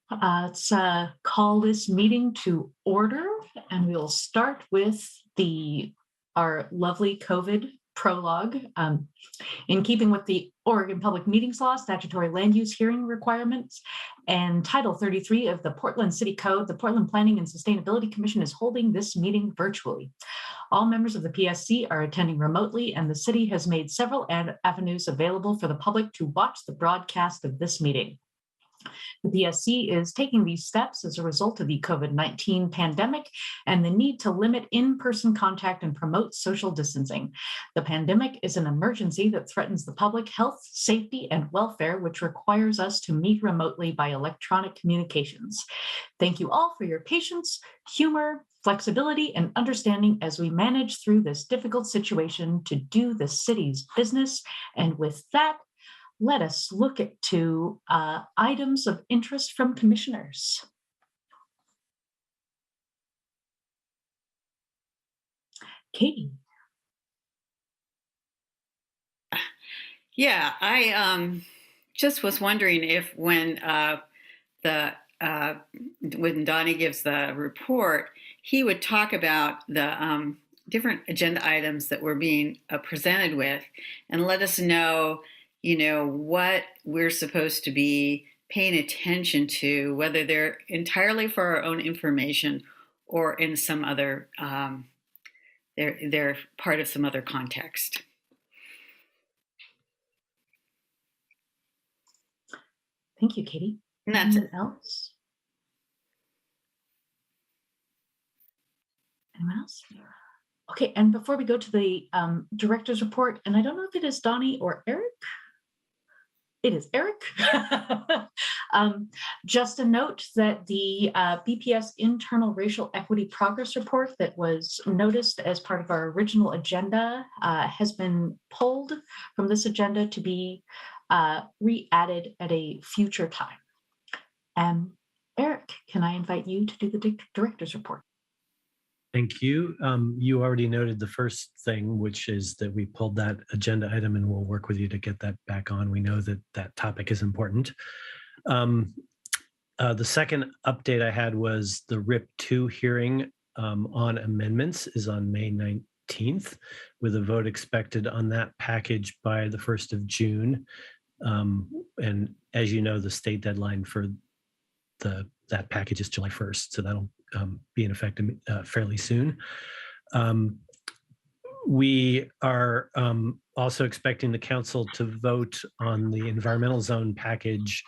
Let's call this meeting to order, and we'll start with our lovely COVID prologue. In keeping with the Oregon Public Meetings Law, statutory land use hearing requirements, and Title 33 of the Portland City Code, the Portland Planning and Sustainability Commission is holding this meeting virtually. All members of the PSC are attending remotely, and the city has made several avenues available for the public to watch the broadcast of this meeting. The PSC is taking these steps as a result of the COVID-19 pandemic and the need to limit in-person contact and promote social distancing. The pandemic is an emergency that threatens the public health, safety, and welfare, which requires us to meet remotely by electronic communications. Thank you all for your patience, humor, flexibility, and understanding as we manage through this difficult situation to do the city's business. And with that, let us look at items of interest from commissioners. Katie. Yeah, I just was wondering if when Donnie gives the report, he would talk about the different agenda items that we're being presented with, and let us know, what we're supposed to be paying attention to, whether they're entirely for our own information or in some other, they're part of some other context. Thank you, Katie. And that's Anyone else? Anyone else? Okay, and before we go to the director's report, and I don't know if it is Donnie or Eric. It is Eric. Just a note that the BPS Internal Racial Equity Progress Report that was noticed as part of our original agenda has been pulled from this agenda to be re-added at a future time. Eric, can I invite you to do the director's report? Thank you. You already noted the first thing, which is that we pulled that agenda item, and we'll work with you to get that back on. We know that that topic is important. The second update I had was the RIP 2 hearing on amendments is on May 19th, with a vote expected on that package by the 1st of June. And as you know, the state deadline for that package is July 1st, so that'll be in effect fairly soon. We are also expecting the council to vote on the environmental zone package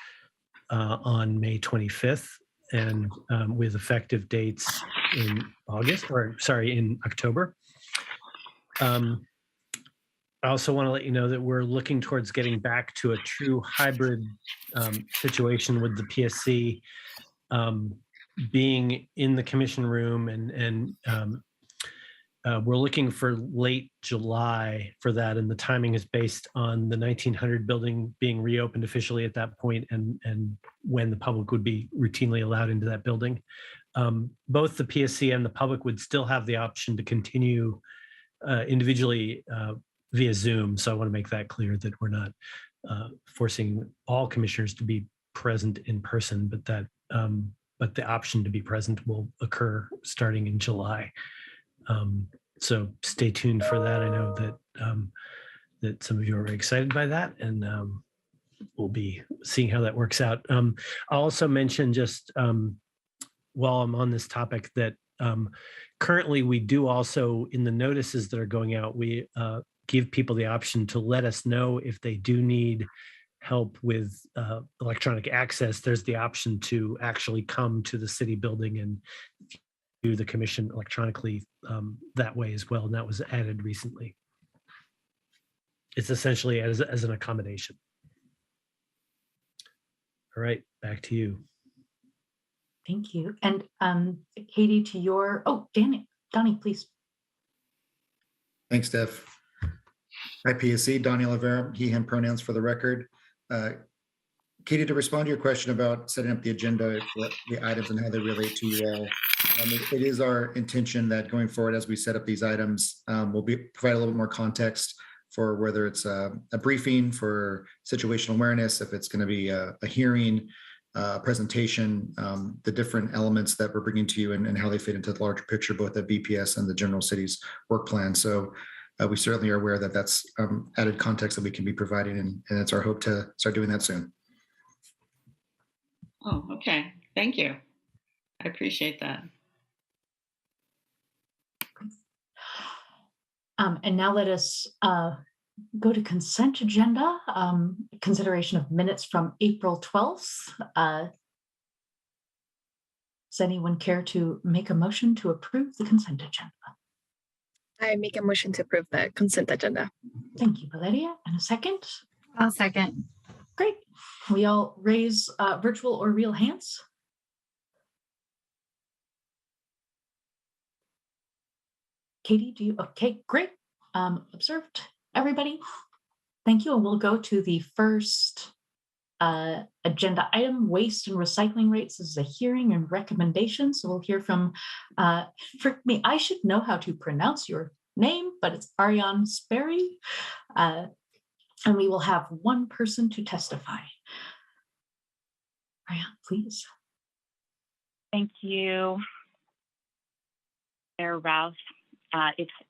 on May 25th, and with effective dates in October. I also want to let you know that we're looking towards getting back to a true hybrid situation with the PSC being in the commission room, and we're looking for late July for that, and the timing is based on the 1900 building being reopened officially at that point, and when the public would be routinely allowed into that building. Both the PSC and the public would still have the option to continue individually via Zoom, so I want to make that clear that we're not forcing all commissioners to be present in person, but the option to be present will occur starting in July. So stay tuned for that. I know that some of you are very excited by that, and we'll be seeing how that works out. I'll also mention, just while I'm on this topic, that currently we do also, in the notices that are going out, we give people the option to let us know if they do need help with electronic access. There's the option to actually come to the city building and do the commission electronically that way as well, and that was added recently. It's essentially as an accommodation. All right, back to you. Thank you. And Katie, to your, Donnie, please. Thanks, Steph. Hi, PSC, Donnie Oliveira, he, him pronouns for the record. Katie, to respond to your question about setting up the agenda, the items and how they relate to you all, it is our intention that going forward, as we set up these items, we'll provide a little bit more context for whether it's a briefing for situational awareness, if it's going to be a hearing, presentation, the different elements that we're bringing to you and how they fit into the larger picture, both at BPS and the general city's work plan. So we certainly are aware that that's added context that we can be providing, and it's our hope to start doing that soon. Oh, okay. Thank you. I appreciate that. And now let us go to consent agenda, consideration of minutes from April 12th. Does anyone care to make a motion to approve the consent agenda? I make a motion to approve the consent agenda. Thank you, Valeria. And a second? I'll second. Great. We all raise virtual or real hands. Katie, do you? Okay, great. Observed, everybody. Thank you. And we'll go to the first agenda item, waste and recycling rates. This is a hearing and recommendation. So we'll hear from, for me, I should know how to pronounce your name, but it's Ariane Sperry. And we will have one person to testify. Ariane, please. Thank you, Mayor Rouse.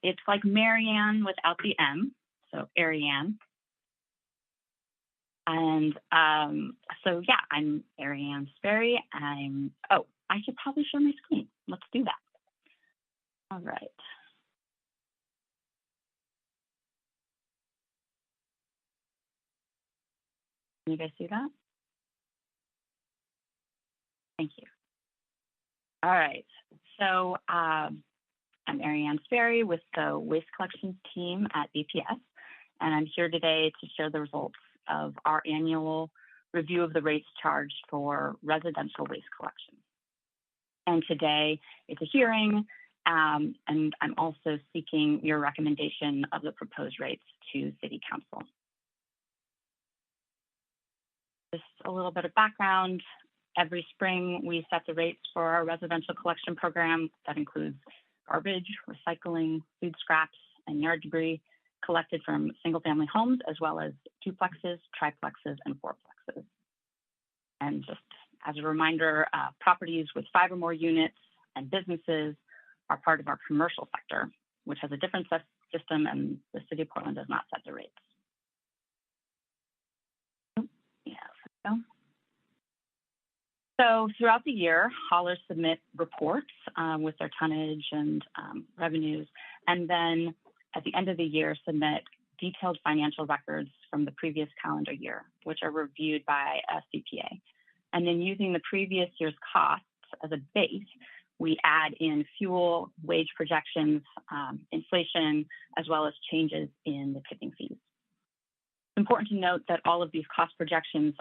It's like Marianne without the M, so Ariane. And so yeah, I'm Ariane Sperry. I should probably share my screen. Let's do that. All right. Can you guys see that? Thank you. All right. So I'm Ariane Sperry with the Waste Collections team at BPS, and I'm here today to share the results of our annual review of the rates charged for residential waste collection. And today it's a hearing, and I'm also seeking your recommendation of the proposed rates to City Council. Just a little bit of background. Every spring, we set the rates for our residential collection program. That includes garbage, recycling, food scraps, and yard debris collected from single-family homes, as well as duplexes, triplexes, and fourplexes. And just as a reminder, properties with 5 or more units and businesses are part of our commercial sector, which has a different system, and the City of Portland does not set the rates. So throughout the year, haulers submit reports with their tonnage and revenues, and then at the end of the year, submit detailed financial records from the previous calendar year, which are reviewed by a CPA. And then using the previous year's costs as a base, we add in fuel, wage projections, inflation, as well as changes in the tipping fees. It's important to note that all of these cost projections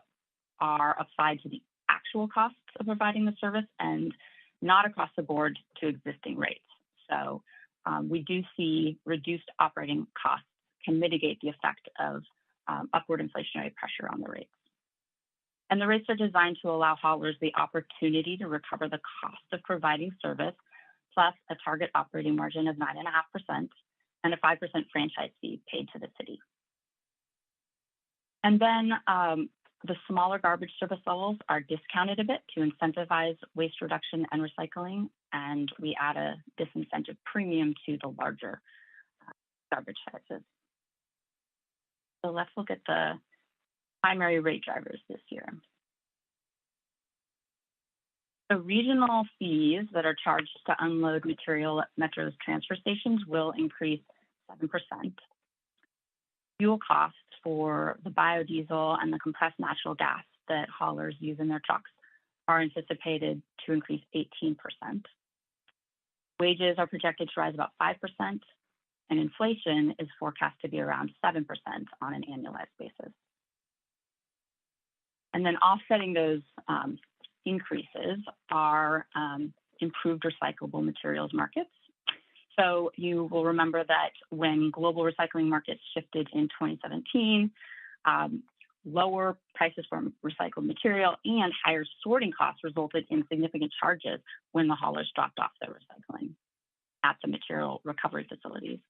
are applied to the actual costs of providing the service and not across the board to existing rates. So we do see reduced operating costs can mitigate the effect of upward inflationary pressure on the rates. And the rates are designed to allow haulers the opportunity to recover the cost of providing service, plus a target operating margin of 9.5% and a 5% franchise fee paid to the city. And then the smaller garbage service levels are discounted a bit to incentivize waste reduction and recycling, and we add a disincentive premium to the larger garbage sizes. So let's look at the primary rate drivers this year. The regional fees that are charged to unload material at Metro's transfer stations will increase 7%. Fuel costs for the biodiesel and the compressed natural gas that haulers use in their trucks are anticipated to increase 18%. Wages are projected to rise about 5%, and inflation is forecast to be around 7% on an annualized basis. And then offsetting those increases are improved recyclable materials markets. So you will remember that when global recycling markets shifted in 2017, lower prices for recycled material and higher sorting costs resulted in significant charges when the haulers dropped off their recycling at the material recovery facilities.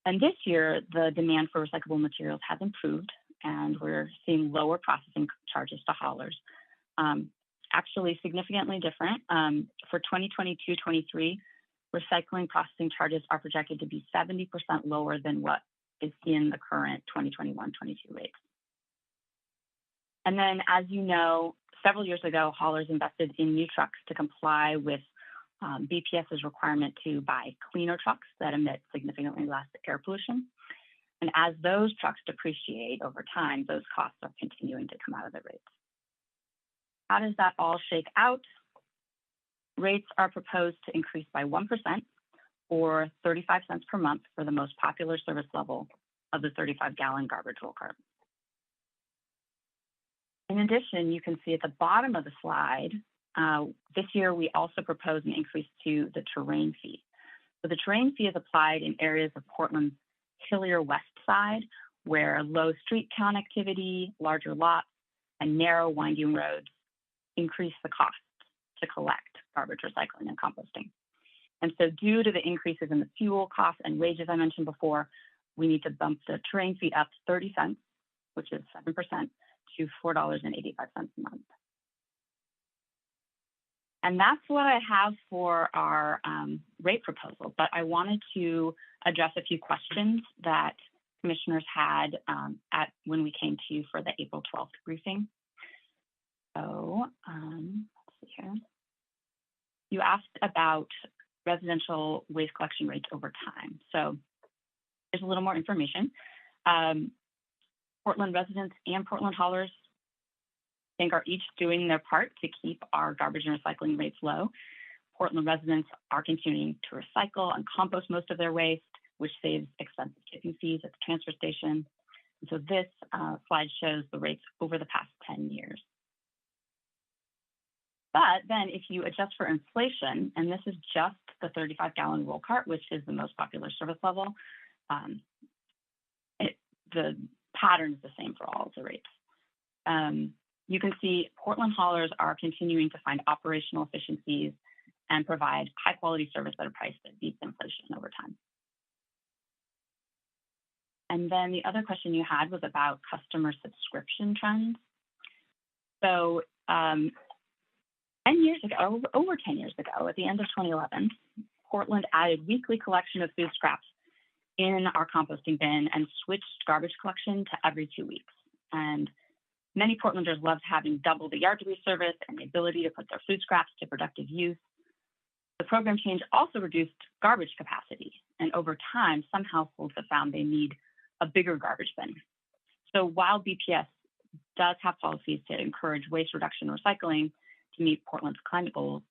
And this year, the demand for recyclable materials has improved, and we're seeing lower processing charges to haulers. actually significantly different. For 2022-23, recycling processing charges are projected to be 70% lower than what is in the current 2021-22 rates. And then, as you know, several years ago, haulers invested in new trucks to comply with BPS's requirement to buy cleaner trucks that emit significantly less air pollution. And as those trucks depreciate over time, those costs are continuing to come out of the rates. How does that all shake out? Rates are proposed to increase by 1% or 35 cents per month for the most popular service level of the 35-gallon garbage roll cart. In addition, you can see at the bottom of the slide, this year we also propose an increase to the terrain fee. So the terrain fee is applied in areas of Portland's hillier west side, where low street connectivity, larger lots, and narrow winding roads increase the cost to collect garbage recycling and composting. And so due to the increases in the fuel costs and wages I mentioned before, we need to bump the terrain fee up 30 cents, which is 7%, to $4.85 a month. And that's what I have for our rate proposal, but I wanted to address a few questions that commissioners had when we came to you for the April 12th briefing. So let's see here. You asked about residential waste collection rates over time. So there's a little more information. Portland residents and Portland haulers, I think, are each doing their part to keep our garbage and recycling rates low. Portland residents are continuing to recycle and compost most of their waste, which saves expensive tipping fees at the transfer station. And so this slide shows the rates over the past 10 years. But then if you adjust for inflation, and this is just the 35-gallon roll cart, which is the most popular service level, the pattern is the same for all of the rates. You can see Portland haulers are continuing to find operational efficiencies and provide high quality service at a price that beats inflation over time. And then the other question you had was about customer subscription trends. So 10 years ago, over 10 years ago, at the end of 2011, Portland added weekly collection of food scraps in our composting bin and switched garbage collection to every 2 weeks. And many Portlanders loved having double the yard debris service and the ability to put their food scraps to productive use. The program change also reduced garbage capacity, and over time, some households have found they need a bigger garbage bin. So while BPS does have policies to encourage waste reduction and recycling to meet Portland's climate goals,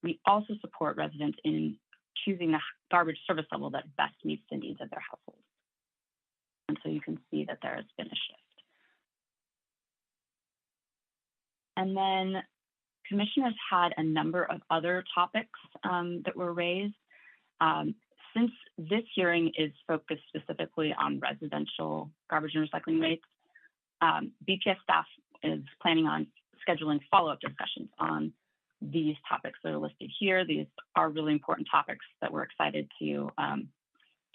we also support residents in choosing the garbage service level that best meets the needs of their household. And so you can see that there has been a shift. And then commissioners had a number of other topics that were raised. Since this hearing is focused specifically on residential garbage and recycling rates, BPS staff is planning on scheduling follow-up discussions on these topics that are listed here. These are really important topics that we're excited to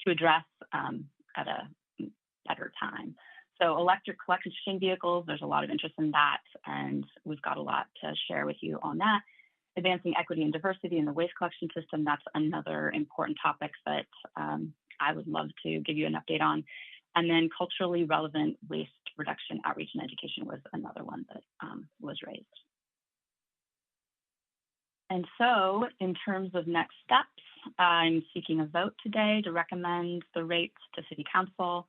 address at a better time. So electric collection vehicles, there's a lot of interest in that, and we've got a lot to share with you on that. Advancing equity and diversity in the waste collection system, that's another important topic that I would love to give you an update on. And then culturally relevant waste reduction outreach and education was another one that was raised. And so in terms of next steps, I'm seeking a vote today to recommend the rates to City Council.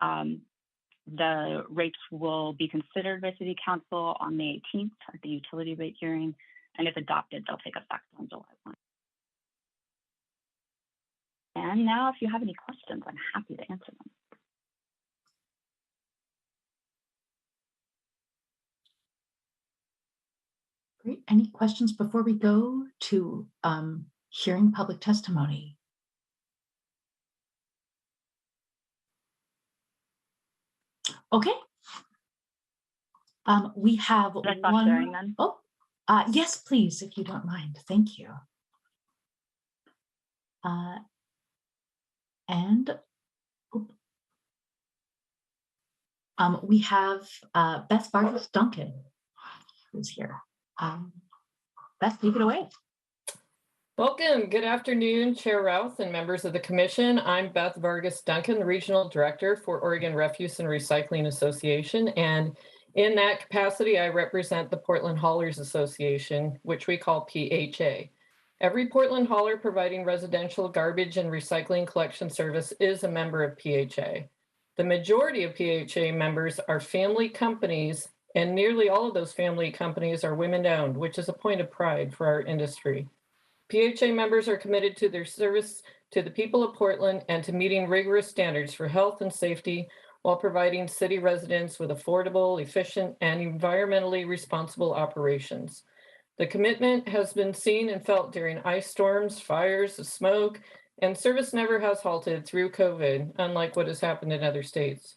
The rates will be considered by City Council on May 18th at the utility rate hearing, and if adopted, they'll take effect on July 1. And now if you have any questions, I'm happy to answer them. Great. Any questions before we go to hearing public testimony? Okay. We have Should I stop sharing then? Oh, yes, please, if you don't mind. Thank you. And we have Beth Vargas Duncan, who's here. Beth, take it away. Welcome. Good afternoon, Chair Routh and members of the Commission. I'm Beth Vargas Duncan, the Regional Director for Oregon Refuse and Recycling Association. And in that capacity, I represent the Portland Haulers Association, which we call PHA. Every Portland hauler providing residential garbage and recycling collection service is a member of PHA. The majority of PHA members are family companies, and nearly all of those family companies are women-owned, which is a point of pride for our industry. PHA members are committed to their service to the people of Portland and to meeting rigorous standards for health and safety while providing city residents with affordable, efficient, and environmentally responsible operations. The commitment has been seen and felt during ice storms, fires, smoke, and service never has halted through COVID, unlike what has happened in other states.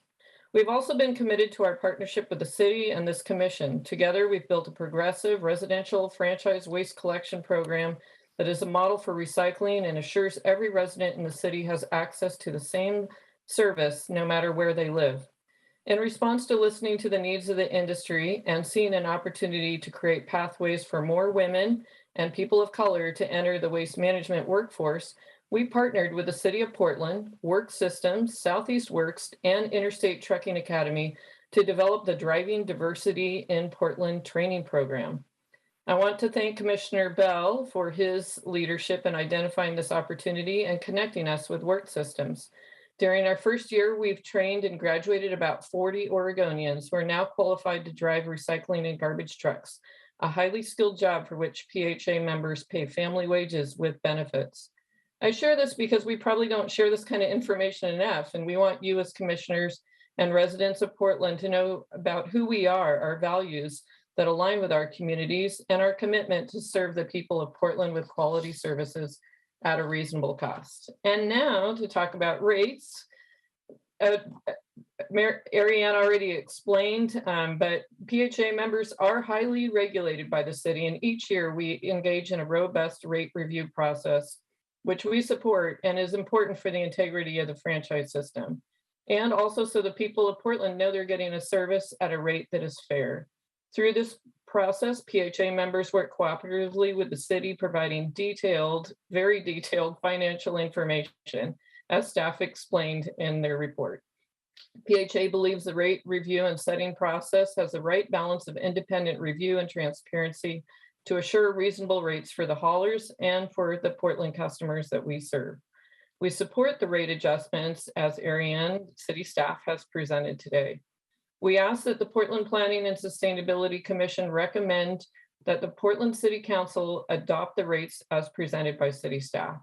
We've also been committed to our partnership with the city and this commission. Together, we've built a progressive residential franchise waste collection program that is a model for recycling and assures every resident in the city has access to the same service no matter where they live. In response to listening to the needs of the industry and seeing an opportunity to create pathways for more women and people of color to enter the waste management workforce, we partnered with the City of Portland, Work Systems, Southeast Works, and Interstate Trucking Academy to develop the Driving Diversity in Portland training program. I want to thank Commissioner Bell for his leadership in identifying this opportunity and connecting us with Work Systems. During our first year, we've trained and graduated about 40 Oregonians who are now qualified to drive recycling and garbage trucks, a highly skilled job for which PHA members pay family wages with benefits. I share this because we probably don't share this kind of information enough, and we want you as commissioners and residents of Portland to know about who we are, our values that align with our communities, and our commitment to serve the people of Portland with quality services at a reasonable cost. And now to talk about rates. Ariane already explained, but PHA members are highly regulated by the city, and each year we engage in a robust rate review process, which we support and is important for the integrity of the franchise system. And also so the people of Portland know they're getting a service at a rate that is fair. Through this process, PHA members work cooperatively with the city, providing very detailed financial information, as staff explained in their report. PHA believes the rate review and setting process has the right balance of independent review and transparency to assure reasonable rates for the haulers and for the Portland customers that we serve. We support the rate adjustments as Ariane city staff has presented today. We ask that the Portland Planning and Sustainability Commission recommend that the Portland City Council adopt the rates as presented by city staff.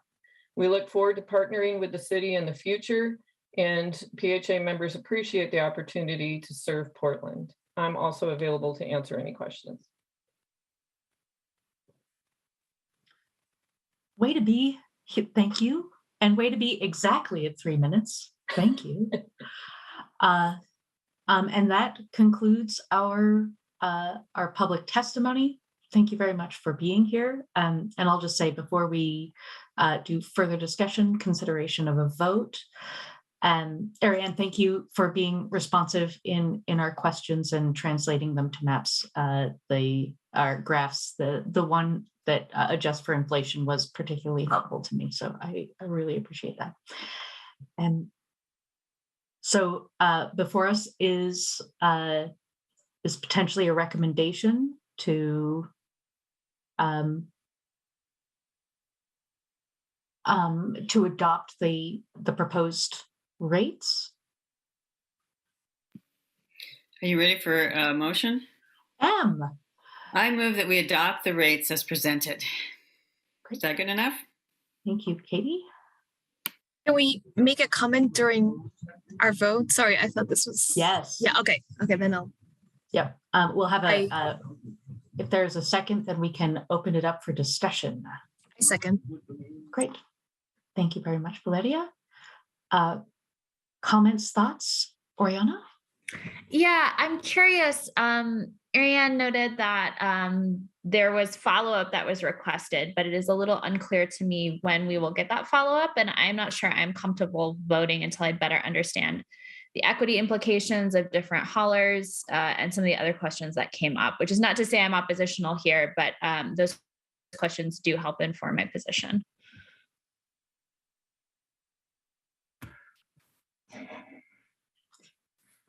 We look forward to partnering with the city in the future, and PHA members appreciate the opportunity to serve Portland. I'm also available to answer any questions. Way to be, thank you. And way to be exactly at 3 minutes. Thank you. And that concludes our public testimony. Thank you very much for being here. And I'll just say before we do further discussion, consideration of a vote. Ariane, thank you for being responsive in our questions and translating them to maps. Our graphs, the one that adjusts for inflation was particularly helpful to me. So I really appreciate that. And so before us is potentially a recommendation to adopt the proposed rates. Are you ready for a motion? I move that we adopt the rates as presented. Great. Is that good enough? Thank you, Katie. Can we make a comment during our vote? Sorry, I thought this was. Yes. Yeah, okay, then I'll. Yep. We'll have if there's a second, then we can open it up for discussion. I second. Great. Thank you very much, Valeria. Comments, thoughts, Oriana? Yeah, I'm curious. Ariane noted that there was follow-up that was requested, but it is a little unclear to me when we will get that follow-up, and I'm not sure I'm comfortable voting until I better understand the equity implications of different haulers, and some of the other questions that came up, which is not to say I'm oppositional here, but those questions do help inform my position.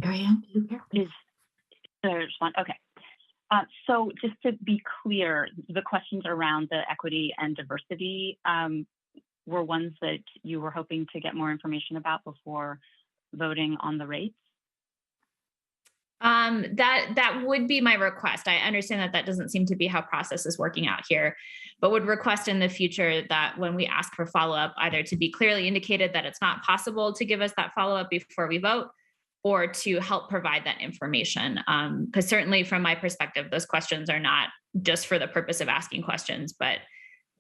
Ariane, do you care? Is there respond? Okay. So just to be clear, the questions around the equity and diversity were ones that you were hoping to get more information about before voting on the rates? That would be my request. I understand that that doesn't seem to be how process is working out here, but would request in the future that when we ask for follow-up, either to be clearly indicated that it's not possible to give us that follow-up before we vote, or to help provide that information. Because certainly from my perspective, those questions are not just for the purpose of asking questions, but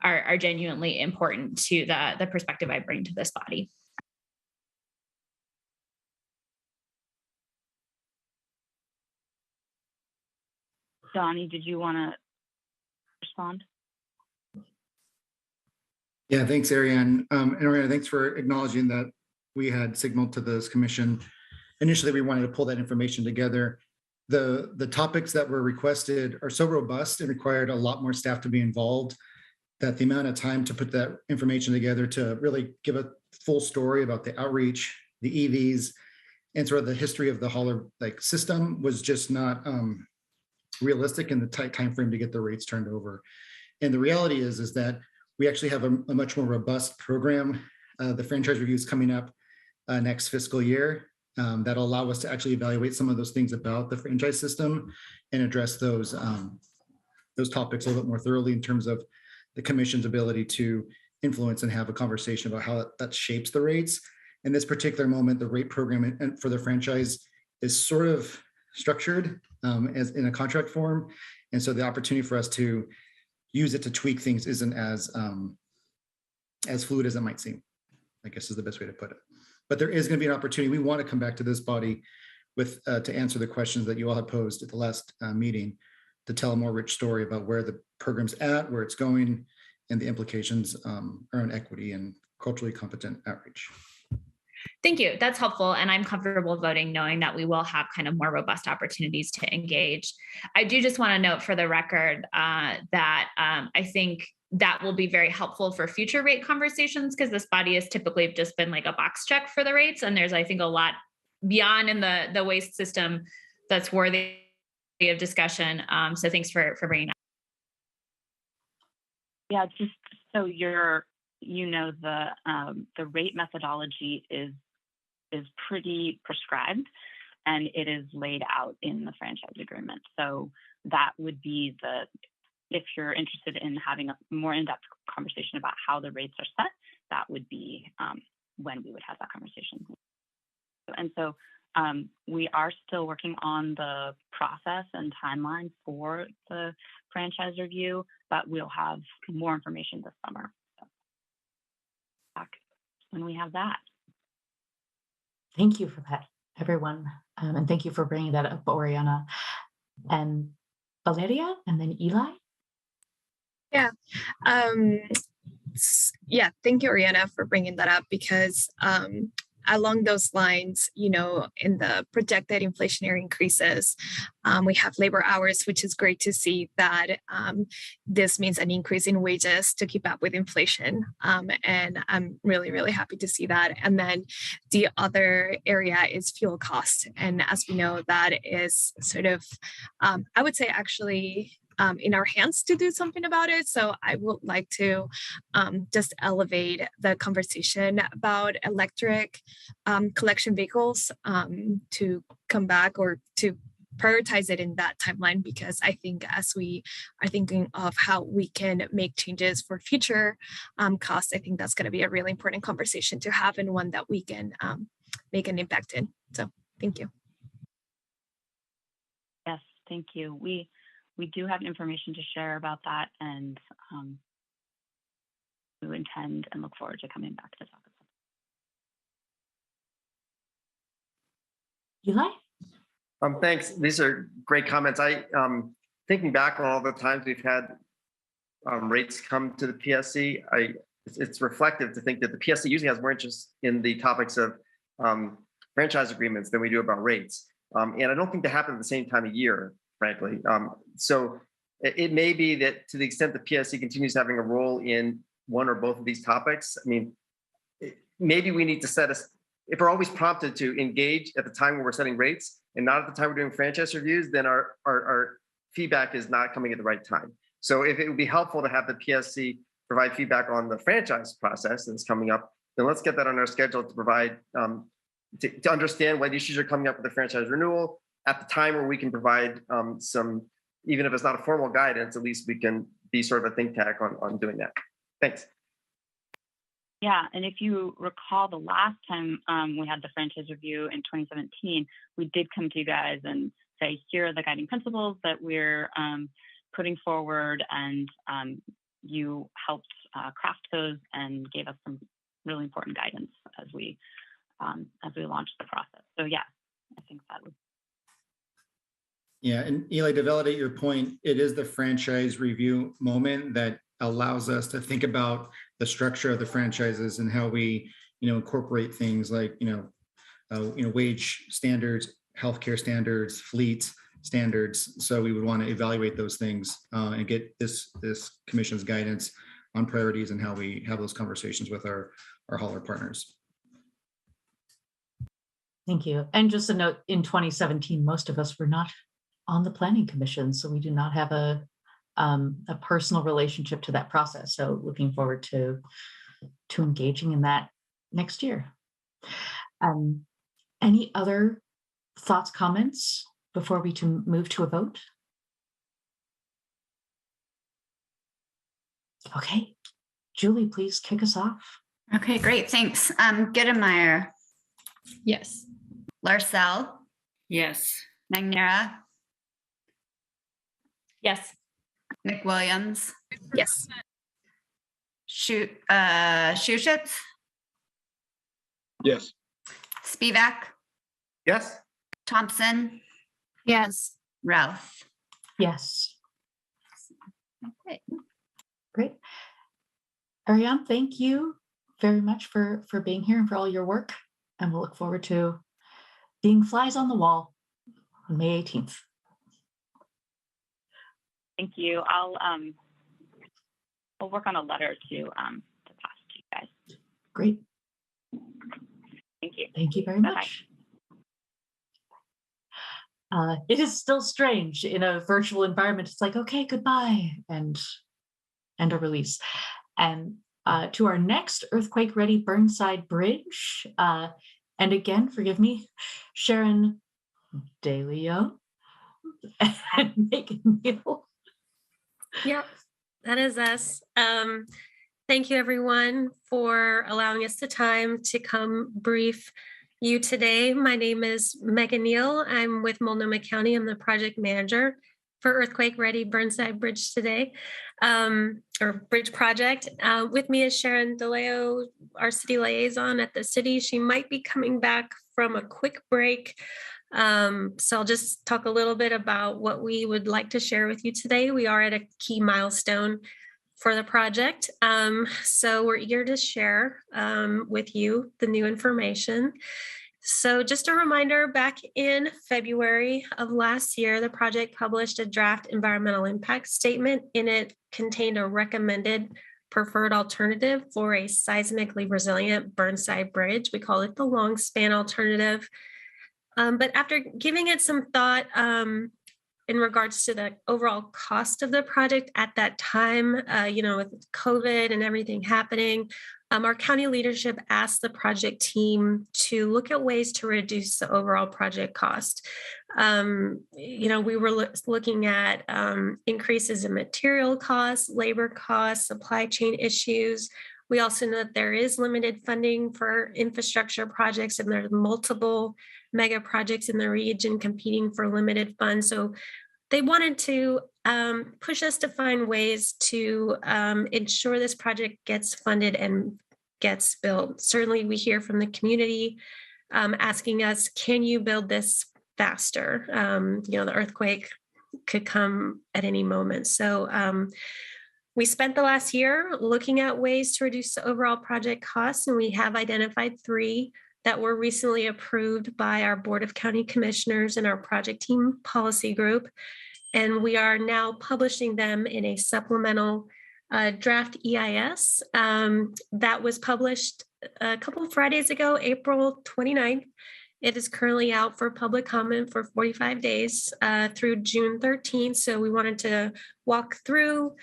are genuinely important to the perspective I bring to this body. Donnie, did you want to respond? Yeah, thanks, Ariane. And Ariane, thanks for acknowledging that we had signaled to this commission. Initially, we wanted to pull that information together. The topics that were requested are so robust and required a lot more staff to be involved, that the amount of time to put that information together to really give a full story about the outreach, the EVs, and sort of the history of the hauler system was just not realistic in the tight time frame to get the rates turned over. And the reality is that we actually have a much more robust program. The franchise review is coming up next fiscal year. That'll allow us to actually evaluate some of those things about the franchise system and address those topics a little bit more thoroughly in terms of the commission's ability to influence and have a conversation about how that shapes the rates. In this particular moment, the rate program for the franchise is sort of structured as in a contract form. And so the opportunity for us to use it to tweak things isn't as fluid as it might seem, I guess is the best way to put it. But there is going to be an opportunity. We want to come back to this body with to answer the questions that you all had posed at the last meeting, to tell a more rich story about where the program's at, where it's going, and the implications around equity and culturally competent outreach. Thank you. That's helpful. And I'm comfortable voting knowing that we will have kind of more robust opportunities to engage. I do just want to note for the record that I think that will be very helpful for future rate conversations, because this body has typically just been like a box check for the rates. And there's, I think, a lot beyond in the waste system that's worthy of discussion. So thanks for bringing that. Yeah, just so the rate methodology is pretty prescribed, and it is laid out in the franchise agreement. So that would be if you're interested in having a more in-depth conversation about how the rates are set, that would be when we would have that conversation. And so we are still working on the process and timeline for the franchise review, but we'll have more information this summer. So back when we have that. Thank you for that, everyone. And thank you for bringing that up, Oriana. And Valeria, and then Eli. Yeah. Thank you, Oriana, for bringing that up, because along those lines, in the projected inflationary increases, we have labor hours, which is great to see that this means an increase in wages to keep up with inflation. And I'm really, really happy to see that. And then the other area is fuel costs. And as we know, that is sort of, I would say actually, in our hands to do something about it. So I would like to just elevate the conversation about electric collection vehicles to come back, or to prioritize it in that timeline, because I think as we are thinking of how we can make changes for future costs, I think that's going to be a really important conversation to have, and one that we can make an impact in. So thank you. Yes, thank you. We do have information to share about that, and we intend and look forward to coming back to talk about it. Eli? Thanks. These are great comments. Thinking back on all the times we've had rates come to the PSC, it's reflective to think that the PSC usually has more interest in the topics of franchise agreements than we do about rates. And I don't think they happen at the same time of year, frankly. So it may be that to the extent the PSC continues having a role in one or both of these topics, I mean, maybe we need to set us, if we're always prompted to engage at the time when we're setting rates and not at the time we're doing franchise reviews, then our feedback is not coming at the right time. So if it would be helpful to have the PSC provide feedback on the franchise process that's coming up, then let's get that on our schedule to provide, to understand what issues are coming up with the franchise renewal at the time where we can provide some, even if it's not a formal guidance, at least we can be sort of a think tank on doing that. Thanks. Yeah, and if you recall the last time we had the franchise review in 2017, we did come to you guys and say, here are the guiding principles that we're putting forward, and you helped craft those and gave us some really important guidance as we launched the process. So yeah, I think that would. Yeah, and Eli, to validate your point, it is the franchise review moment that allows us to think about the structure of the franchises and how we, incorporate things like, wage standards, healthcare standards, fleet standards. So we would want to evaluate those things and get this commission's guidance on priorities and how we have those conversations with our hauler partners. Thank you. And just a note, in 2017, most of us were not on the planning commission, so we do not have a personal relationship to that process. So looking forward to engaging in that next year. Any other thoughts, comments before we move to a vote? Okay, Julie, please kick us off. Okay, great. Thanks. Gittemeyer. Yes. Larcell. Yes. Magnera. Yes. McWilliams. Yes. Shushitz. Yes. Spivak. Yes. Thompson. Yes. Routh. Yes. Okay. Great. Ariane, thank you very much for being here and for all your work. And we'll look forward to being flies on the wall on May 18th. Thank you. I'll work on a letter to pass to you guys. Great. Thank you. Thank you very much. It is still strange in a virtual environment. It's like, okay, goodbye, and a release. And to our next Earthquake Ready Burnside Bridge. And again, forgive me, Sharon DeLeo and Megan Neal. Yep, that is us. Thank you, everyone, for allowing us the time to come brief you today. My name is Megan Neal. I'm with Multnomah County. I'm the project manager for Earthquake Ready Burnside Bridge today, or Bridge Project. With me is Sharon DeLeo, our city liaison at the city. She might be coming back from a quick break. So I'll just talk a little bit about what we would like to share with you today. We are at a key milestone for the project. So we're eager to share with you the new information. So just a reminder, back in February of last year, the project published a draft environmental impact statement. In it contained a recommended preferred alternative for a seismically resilient Burnside Bridge. We call it the long span alternative. But after giving it some thought in regards to the overall cost of the project at that time, with COVID and everything happening, our county leadership asked the project team to look at ways to reduce the overall project cost. We were looking at increases in material costs, labor costs, supply chain issues. We also know that there is limited funding for infrastructure projects, and there's multiple mega projects in the region competing for limited funds. So they wanted to push us to find ways to ensure this project gets funded and gets built. Certainly we hear from the community asking us, can you build this faster? The earthquake could come at any moment. So we spent the last year looking at ways to reduce the overall project costs, and we have identified 3 that were recently approved by our Board of County Commissioners and our project team policy group. And we are now publishing them in a supplemental draft EIS that was published a couple of Fridays ago, April 29th. It is currently out for public comment for 45 days through June 13th. So we wanted to walk through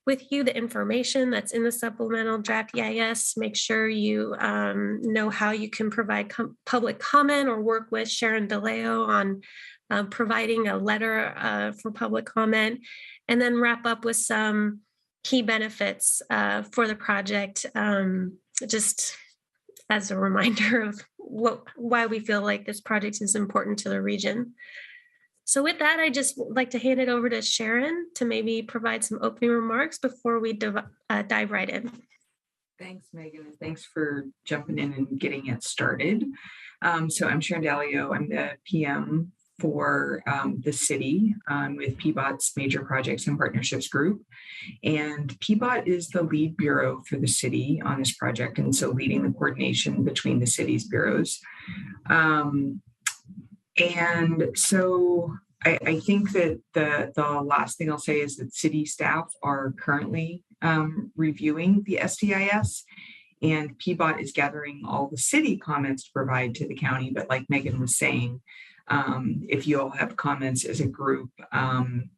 with you the information that's in the supplemental draft EIS. Make sure you know how you can provide public comment or work with Sharon DeLeo on providing a letter for public comment, and then wrap up with some key benefits for the project, just as a reminder of why we feel like this project is important to the region. So with that, I just would like to hand it over to Sharon to maybe provide some opening remarks before we dive right in. Thanks, Megan, and thanks for jumping in and getting it started. So I'm Sharon DeLeo. I'm the PM for the city with PBOT's Major Projects and Partnerships Group. And PBOT is the lead bureau for the city on this project, and so leading the coordination between the city's bureaus. And so I think that the last thing I'll say is that city staff are currently reviewing the STIS, and PBOT is gathering all the city comments to provide to the county. But like Megan was saying, if you all have comments as a group, and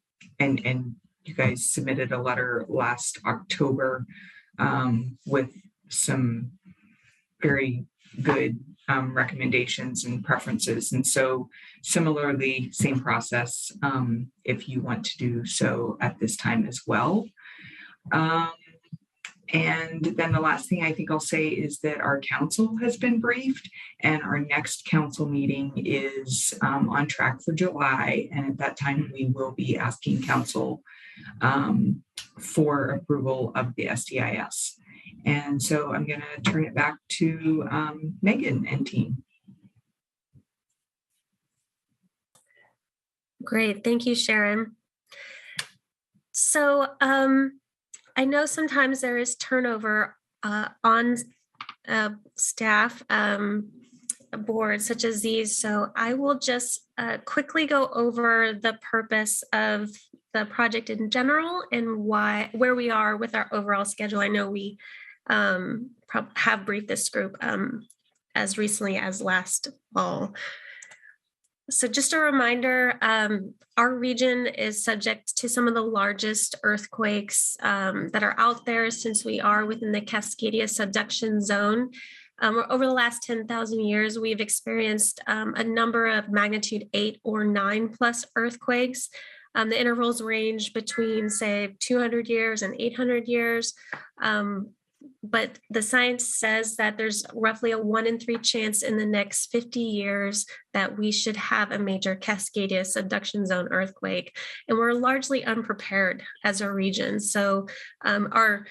you guys submitted a letter last October with some very good recommendations and preferences. And so similarly, same process if you want to do so at this time as well. And then the last thing I think I'll say is that our council has been briefed, and our next council meeting is on track for July. And at that time, we will be asking council for approval of the STIS. And so I'm going to turn it back to Megan and team. Great. Thank you, Sharon. So I know sometimes there is turnover on staff boards such as these. So I will just quickly go over the purpose of the project in general and where we are with our overall schedule. I know we have briefed this group as recently as last fall. So just a reminder, our region is subject to some of the largest earthquakes that are out there, since we are within the Cascadia subduction zone. Over the last 10,000 years, we've experienced a number of magnitude 8 or 9 plus earthquakes. The intervals range between, say, 200 years and 800 years. But the science says that there's roughly a 1 in 3 chance in the next 50 years that we should have a major Cascadia subduction zone earthquake. And we're largely unprepared as a region. So our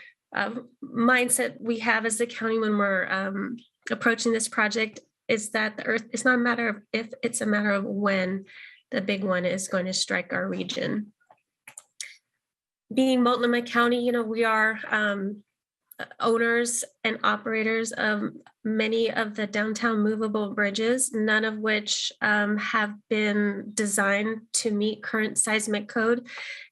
mindset we have as the county when we're approaching this project is that the earth, it's not a matter of if, it's a matter of when the big one is going to strike our region. Being Multnomah County, we are owners and operators of many of the downtown movable bridges, none of which have been designed to meet current seismic code.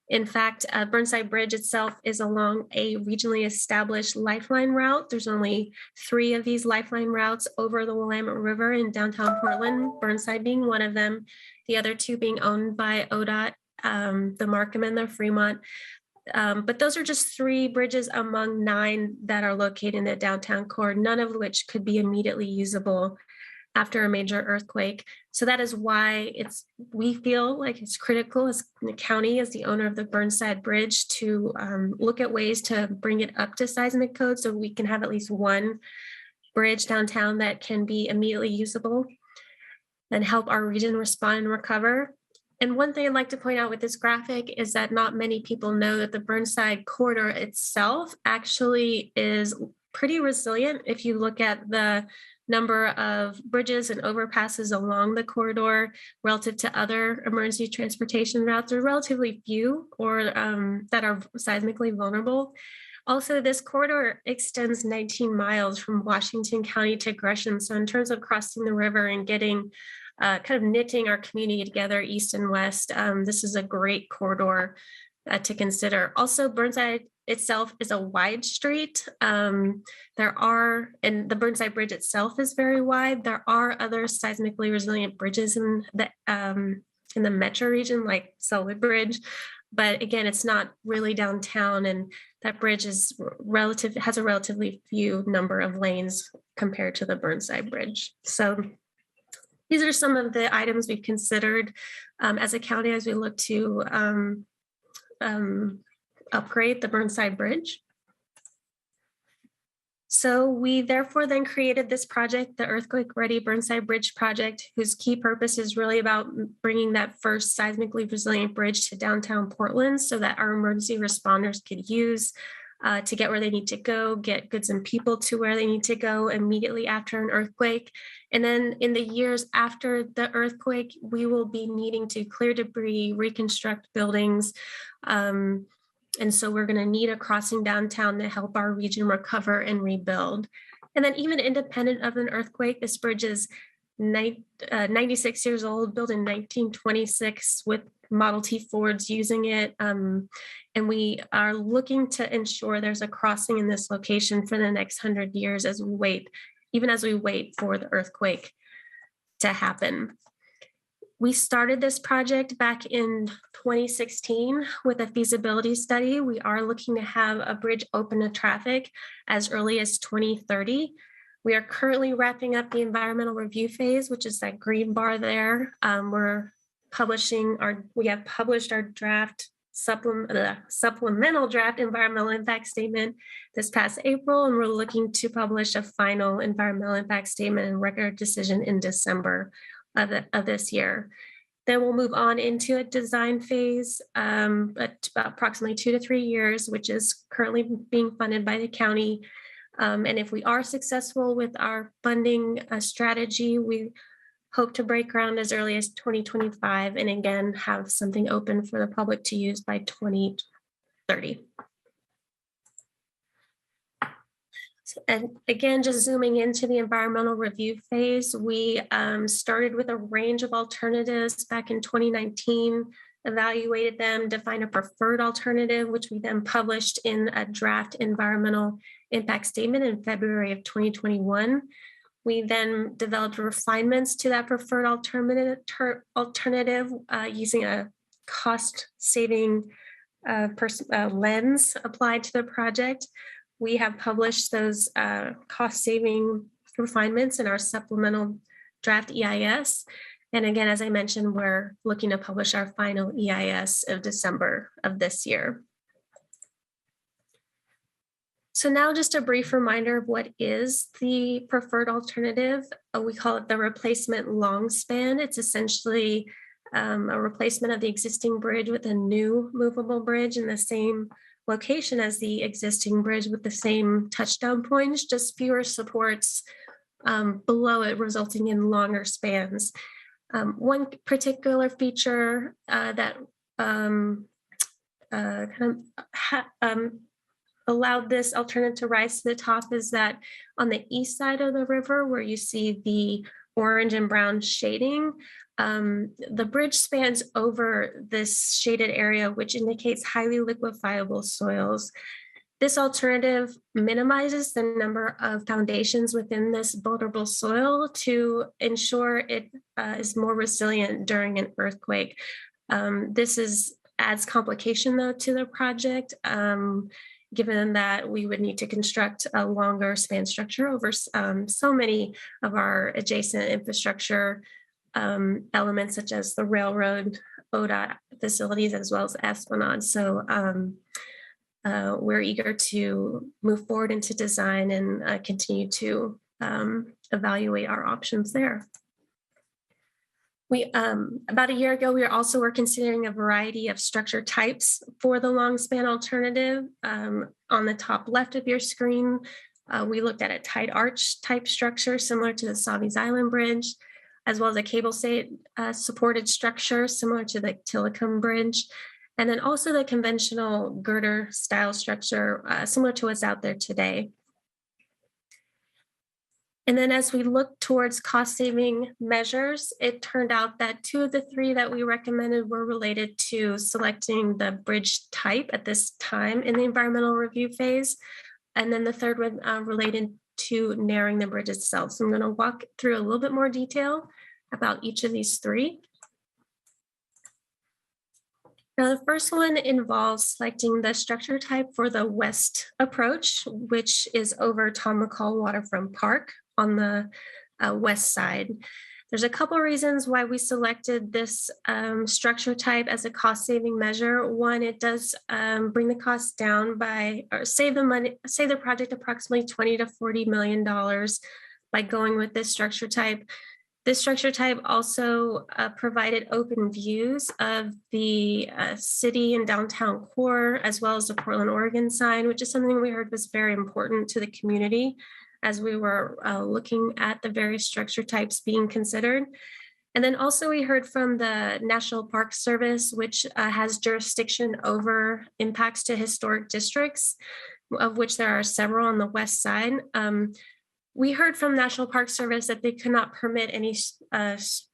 In fact, Burnside Bridge itself is along a regionally established lifeline route. There's only 3 of these lifeline routes over the Willamette River in downtown Portland, Burnside being one of them, the other 2 being owned by ODOT, the Markham and the Fremont. But those are just 3 bridges among 9 that are located in the downtown core, none of which could be immediately usable after a major earthquake. So that is why we feel like it's critical as the county, as the owner of the Burnside Bridge, to look at ways to bring it up to seismic code so we can have at least 1 bridge downtown that can be immediately usable and help our region respond and recover. And one thing I'd like to point out with this graphic is that not many people know that the Burnside corridor itself actually is pretty resilient. If you look at the number of bridges and overpasses along the corridor relative to other emergency transportation routes, there are relatively few or that are seismically vulnerable. Also, this corridor extends 19 miles from Washington County to Gresham. So in terms of crossing the river and getting kind of knitting our community together east and west, this is a great corridor to consider. Also, Burnside itself is a wide street. And the Burnside Bridge itself is very wide. There are other seismically resilient bridges in the metro region, like Selwood Bridge. But again, it's not really downtown, and that bridge has a relatively few number of lanes compared to the Burnside Bridge. So these are some of the items we've considered as a county as we look to upgrade the Burnside Bridge. So we therefore then created this project, the Earthquake Ready Burnside Bridge Project, whose key purpose is really about bringing that first seismically resilient bridge to downtown Portland so that our emergency responders could use to get where they need to go, get goods and people to where they need to go immediately after an earthquake. And then in the years after the earthquake, we will be needing to clear debris, reconstruct buildings, and so we're going to need a crossing downtown to help our region recover and rebuild. And then even independent of an earthquake, this bridge is 96 years old, built in 1926 with Model T Fords using it. And we are looking to ensure there's a crossing in this location for the next 100 years as we wait for the earthquake to happen. We started this project back in 2016 with a feasibility study. We are looking to have a bridge open to traffic as early as 2030. We are currently wrapping up the environmental review phase, which is that green bar there. We have published our supplemental draft environmental impact statement this past April, and we're looking to publish a final environmental impact statement and record decision in December of this year. Then we'll move on into a design phase, approximately 2 to 3 years, which is currently being funded by the county. And if we are successful with our funding strategy, we hope to break ground as early as 2025, and again, have something open for the public to use by 2030. And again, just zooming into the environmental review phase, we started with a range of alternatives back in 2019, evaluated them, defined a preferred alternative, which we then published in a draft environmental impact statement in February of 2021. We then developed refinements to that preferred alternative using a cost-saving lens applied to the project. We have published those cost-saving refinements in our supplemental draft EIS. And again, as I mentioned, we're looking to publish our final EIS of December of this year. So now just a brief reminder of what is the preferred alternative. We call it the replacement long span. It's essentially a replacement of the existing bridge with a new movable bridge in the same location as the existing bridge with the same touchdown points, just fewer supports below it, resulting in longer spans. One particular feature that allowed this alternative to rise to the top is that on the east side of the river, where you see the orange and brown shading, the bridge spans over this shaded area, which indicates highly liquefiable soils. This alternative minimizes the number of foundations within this vulnerable soil to ensure it is more resilient during an earthquake. This adds complication, though, to the project, given that we would need to construct a longer span structure over so many of our adjacent infrastructure elements, such as the railroad, ODOT facilities, as well as Esplanade. So we're eager to move forward into design and continue to evaluate our options there. About a year ago, we were considering a variety of structure types for the long span alternative. On the top left of your screen, we looked at a tight arch type structure similar to the Savi's Island Bridge, as well as a cable stayed supported structure similar to the Tillicum Bridge, And then also the conventional girder style structure, similar to what's out there today. And then as we look towards cost saving measures, it turned out that 2 of the 3 that we recommended were related to selecting the bridge type at this time in the environmental review phase. And then the third one related to narrowing the bridge itself. So I'm going to walk through a little bit more detail about each of these 3. Now, the first one involves selecting the structure type for the west approach, which is over Tom McCall Waterfront Park on the west side. There's a couple of reasons why we selected this structure type as a cost-saving measure. One, it does bring the cost down by, or save the project approximately $20 to $40 million by going with this structure type. This structure type also provided open views of the city and downtown core, as well as the Portland, Oregon sign, which is something we heard was very important to the community as we were looking at the various structure types being considered. And then also we heard from the National Park Service, which has jurisdiction over impacts to historic districts, of which there are several on the west side. We heard from National Park Service that they could not permit any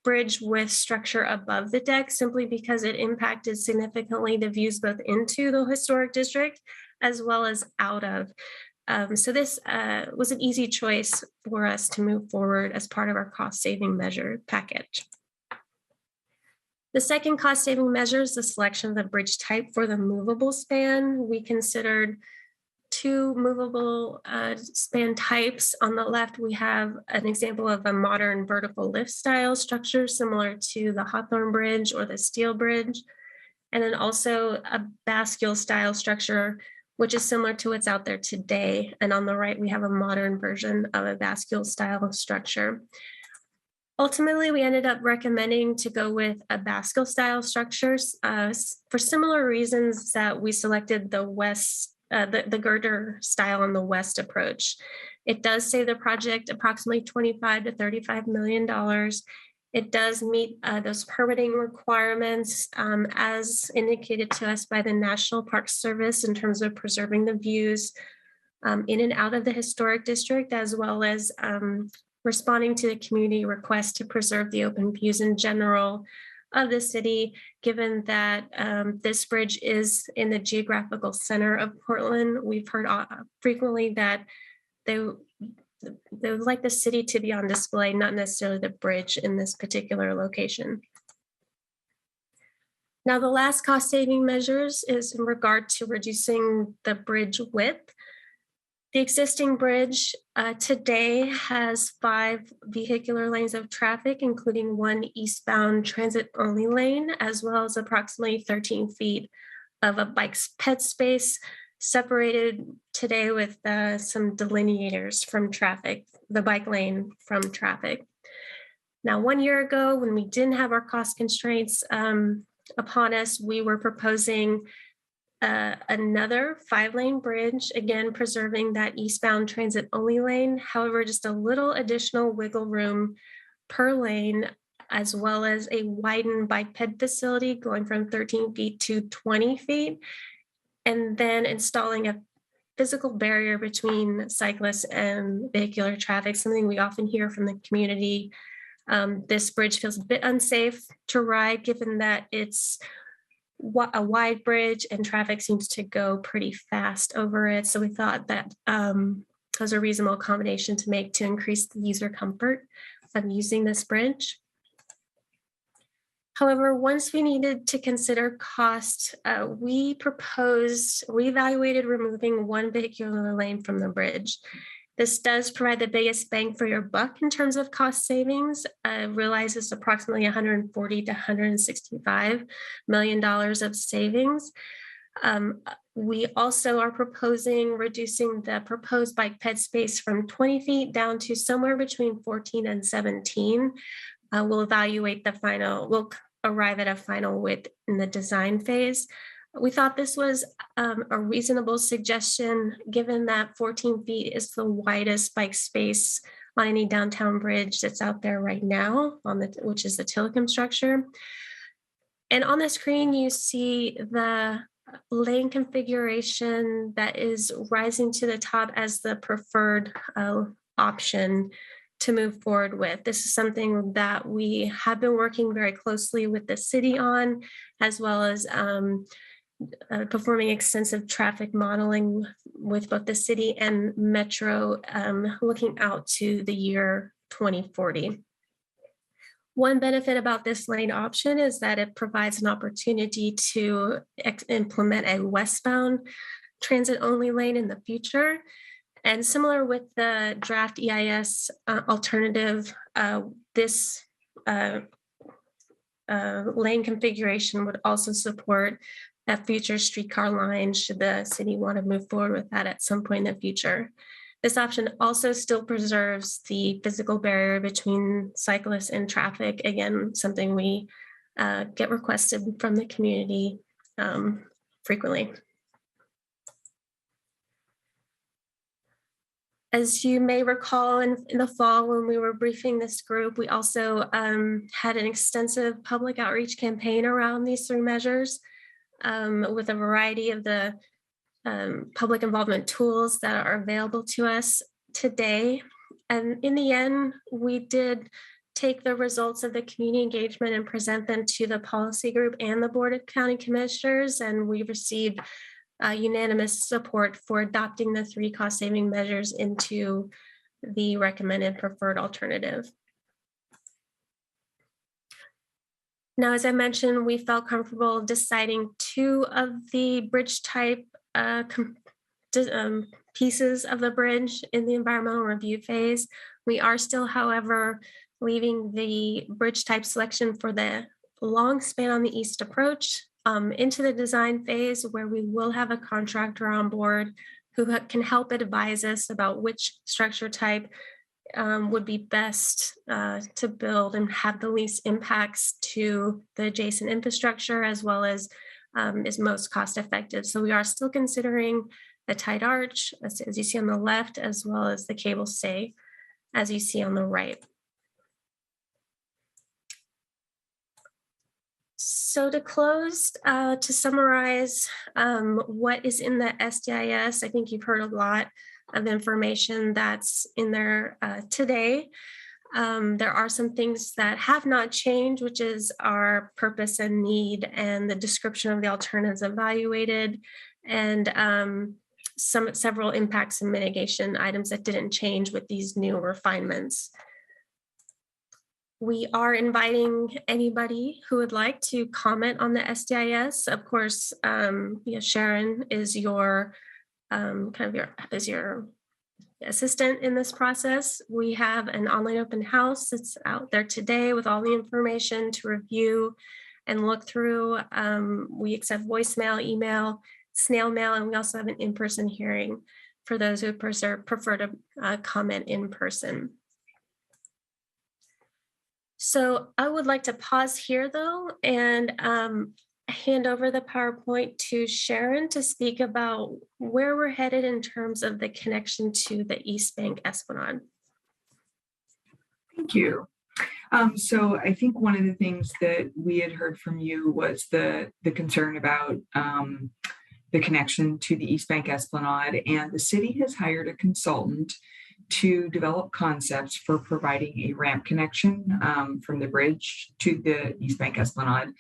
bridge with structure above the deck simply because it impacted significantly the views both into the historic district as well as out of. So this was an easy choice for us to move forward as part of our cost-saving measure package. The second cost-saving measure is the selection of the bridge type for the movable span. We considered 2 movable span types. On the left, we have an example of a modern vertical lift style structure similar to the Hawthorne Bridge or the Steel Bridge, and then also a bascule style structure, which is similar to what's out there today. And on the right, we have a modern version of a bascule style structure. Ultimately, we ended up recommending to go with a bascule style structures for similar reasons that we selected the the girder style on the west approach. It does save the project approximately $25 to $35 million. It does meet those permitting requirements as indicated to us by the National Park Service in terms of preserving the views in and out of the historic district, as well as responding to the community request to preserve the open views in general of the city, given that this bridge is in the geographical center of Portland. We've heard frequently that they would like the city to be on display, not necessarily the bridge in this particular location. Now, the last cost-saving measures is in regard to reducing the bridge width. The existing bridge today has 5 vehicular lanes of traffic, including 1 eastbound transit-only lane, as well as approximately 13 feet of a bike ped space, separated today with some delineators from traffic, the bike lane from traffic. Now, 1 year ago, when we didn't have our cost constraints upon us, we were proposing another 5-lane bridge, again, preserving that eastbound transit only lane. However, just a little additional wiggle room per lane, as well as a widened bike ped facility going from 13 feet to 20 feet, and then installing a physical barrier between cyclists and vehicular traffic, something we often hear from the community. This bridge feels a bit unsafe to ride, given that it's a wide bridge and traffic seems to go pretty fast over it. So we thought that was a reasonable accommodation to make to increase the user comfort of using this bridge. However, once we needed to consider cost, we evaluated removing 1 vehicular lane from the bridge. This does provide the biggest bang for your buck in terms of cost savings. Realize it's approximately $140 to $165 million of savings. We also are proposing reducing the proposed bike ped space from 20 feet down to somewhere between 14 and 17. We'll arrive at a final width in the design phase. We thought this was a reasonable suggestion, given that 14 feet is the widest bike space on any downtown bridge that's out there right now, which is the Tillicum structure. And on the screen, you see the lane configuration that is rising to the top as the preferred option to move forward with. This is something that we have been working very closely with the city on, as well as performing extensive traffic modeling with both the city and Metro, looking out to the year 2040. One benefit about this lane option is that it provides an opportunity to implement a westbound transit-only lane in the future. And similar with the draft EIS alternative, this lane configuration would also support a future streetcar line should the city want to move forward with that at some point in the future. This option also still preserves the physical barrier between cyclists and traffic. Again, something we get requested from the community frequently. As you may recall, in the fall when we were briefing this group, we also had an extensive public outreach campaign around these three measures with a variety of the public involvement tools that are available to us today. And in the end, we did take the results of the community engagement and present them to the policy group and the Board of County Commissioners, and we received unanimous support for adopting the three cost-saving measures into the recommended preferred alternative. Now, as I mentioned, we felt comfortable deciding two of the bridge type pieces of the bridge in the environmental review phase. We are still, however, leaving the bridge type selection for the long span on the east approach into the design phase, where we will have a contractor on board who can help advise us about which structure type would be best to build and have the least impacts to the adjacent infrastructure, as well as is most cost effective. So we are still considering the tight arch, as you see on the left, as well as the cable stay, as you see on the right. So to close, to summarize what is in the SDIS, I think you've heard a lot of information that's in there today. There are some things that have not changed, which is our purpose and need and the description of the alternatives evaluated, and several impacts and mitigation items that didn't change with these new refinements. We are inviting anybody who would like to comment on the SDIS. Of course, Sharon is your your assistant in this process. We have an online open house that's out there today with all the information to review and look through. We accept voicemail, email, snail mail, and we also have an in-person hearing for those who prefer to comment in person. So I would like to pause here though and hand over the PowerPoint to Sharon to speak about where we're headed in terms of the connection to the East Bank Esplanade. Thank you. So I think one of the things that we had heard from you was the concern about the connection to the East Bank Esplanade, and the city has hired a consultant to develop concepts for providing a ramp connection from the bridge to the East Bank Esplanade.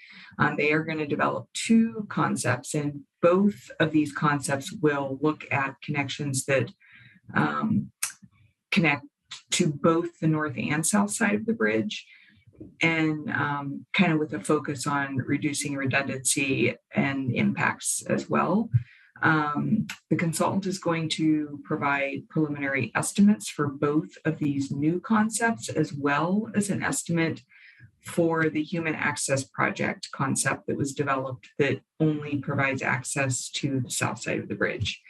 They are going to develop two concepts, and both of these concepts will look at connections that connect to both the north and south side of the bridge, and kind of with a focus on reducing redundancy and impacts as well. The consultant is going to provide preliminary estimates for both of these new concepts, as well as an estimate for the human access project concept that was developed that only provides access to the south side of the bridge.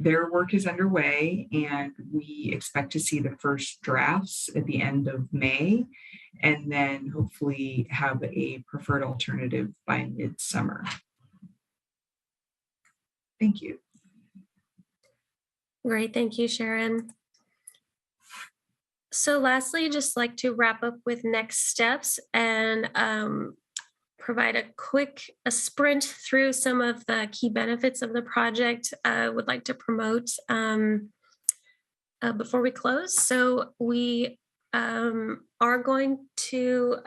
Their work is underway, and we expect to see the first drafts at the end of May, and then hopefully have a preferred alternative by midsummer. Thank you. Great, thank you, Sharon. So lastly, just like to wrap up with next steps, and provide a sprint through some of the key benefits of the project I would like to promote before we close. So we are going to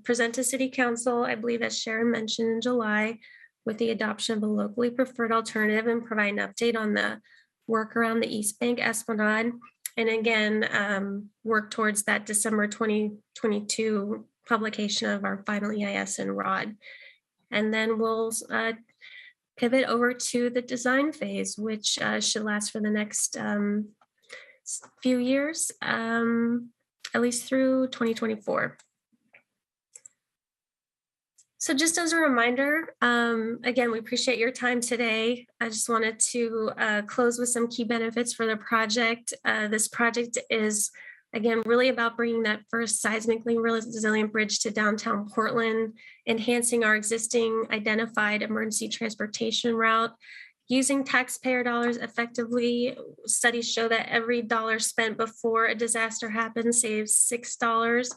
present to City Council, I believe as Sharon mentioned, in July, with the adoption of a locally preferred alternative and provide an update on the work around the East Bank Esplanade. And again, work towards that December 2022 publication of our final EIS and ROD. And then we'll pivot over to the design phase, which should last for the next few years, at least through 2024. So just as a reminder, again, we appreciate your time today. I just wanted to close with some key benefits for the project. This project is, again, really about bringing that first seismically resilient bridge to downtown Portland, enhancing our existing identified emergency transportation route, using taxpayer dollars effectively. Studies show that every dollar spent before a disaster happens saves $6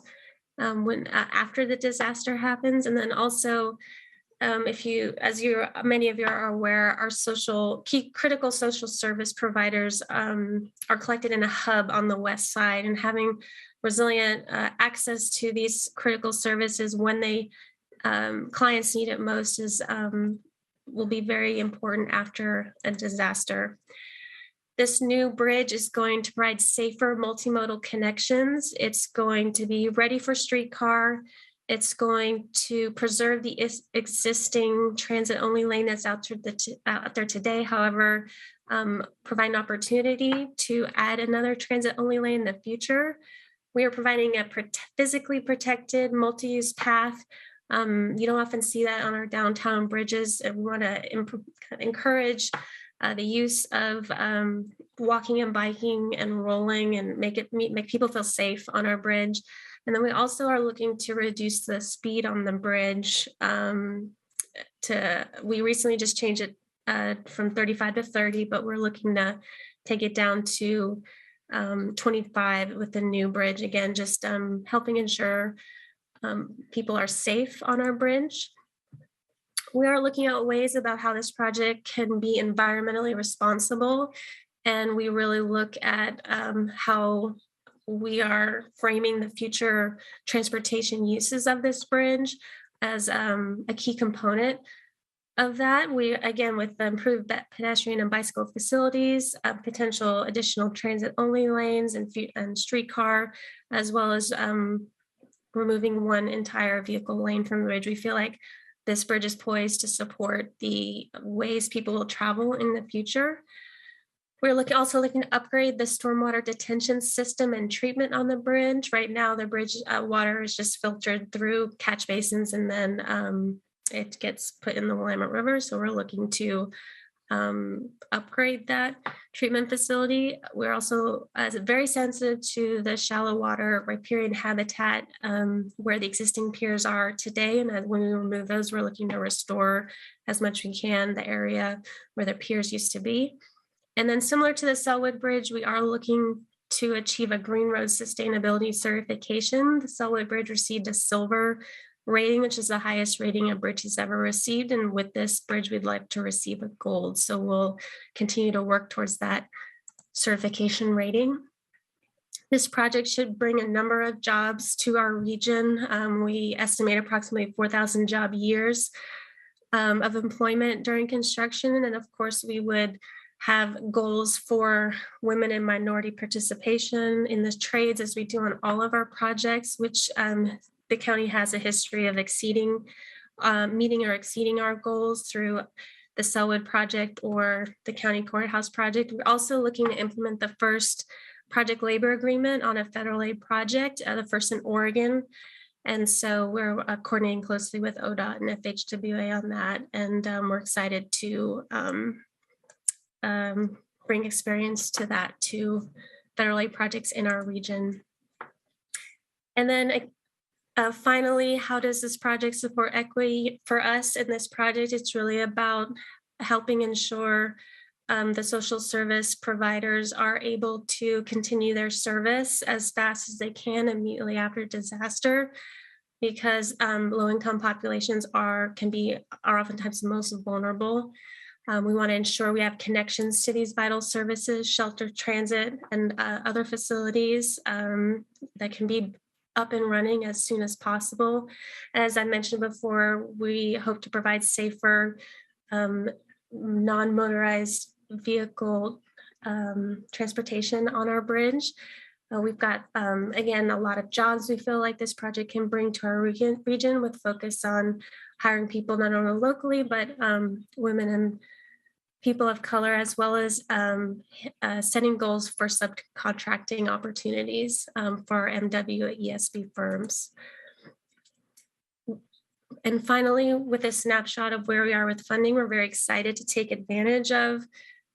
after the disaster happens. And then also, many of you are aware, our key critical social service providers are collected in a hub on the west side, and having resilient access to these critical services when clients need it most will be very important after a disaster. This new bridge is going to provide safer multimodal connections. It's going to be ready for streetcar. It's going to preserve the existing transit-only lane that's out there today. However, provide an opportunity to add another transit-only lane in the future. We are providing a physically protected multi-use path. You don't often see that on our downtown bridges, and we want to encourage the use of walking and biking and rolling, and make people feel safe on our bridge. And then we also are looking to reduce the speed on the bridge. We recently just changed it from 35 to 30, but we're looking to take it down to 25 with the new bridge. Again, just helping ensure people are safe on our bridge. We are looking at ways about how this project can be environmentally responsible. And we really look at how we are framing the future transportation uses of this bridge as a key component of that. We, again, with the improved pedestrian and bicycle facilities, potential additional transit-only lanes and streetcar, as well as removing one entire vehicle lane from the bridge. We feel like this bridge is poised to support the ways people will travel in the future. We're also looking to upgrade the stormwater detention system and treatment on the bridge. Right now, the bridge water is just filtered through catch basins, and then it gets put in the Willamette River. So we're looking to upgrade that treatment facility. We're also very sensitive to the shallow water riparian habitat where the existing piers are today. And when we remove those, we're looking to restore as much as we can the area where the piers used to be. And then similar to the Selwood Bridge, we are looking to achieve a Green Road Sustainability certification. The Selwood Bridge received a silver rating, which is the highest rating a bridge has ever received. And with this bridge, we'd like to receive a gold. So we'll continue to work towards that certification rating. This project should bring a number of jobs to our region. We estimate approximately 4,000 job years of employment during construction. And of course, we would have goals for women and minority participation in the trades, as we do on all of our projects, which the county has a history of meeting or exceeding our goals through the Selwood project or the county courthouse project. We're also looking to implement the first project labor agreement on a federal aid project, the first in Oregon. And so we're coordinating closely with ODOT and FHWA on that. And we're excited to bring experience to that to federal aid projects in our region. And then finally, how does this project support equity for us in this project? It's really about helping ensure the social service providers are able to continue their service as fast as they can immediately after disaster. because low-income populations are oftentimes the most vulnerable. We want to ensure we have connections to these vital services, shelter, transit, and other facilities that can be up and running as soon as possible. As I mentioned before, we hope to provide safer, non-motorized vehicle transportation on our bridge. We've got, again, a lot of jobs we feel like this project can bring to our region with focus on hiring people not only locally, but women and people of color, as well as setting goals for subcontracting opportunities for MW ESB firms. And finally, with a snapshot of where we are with funding, we're very excited to take advantage of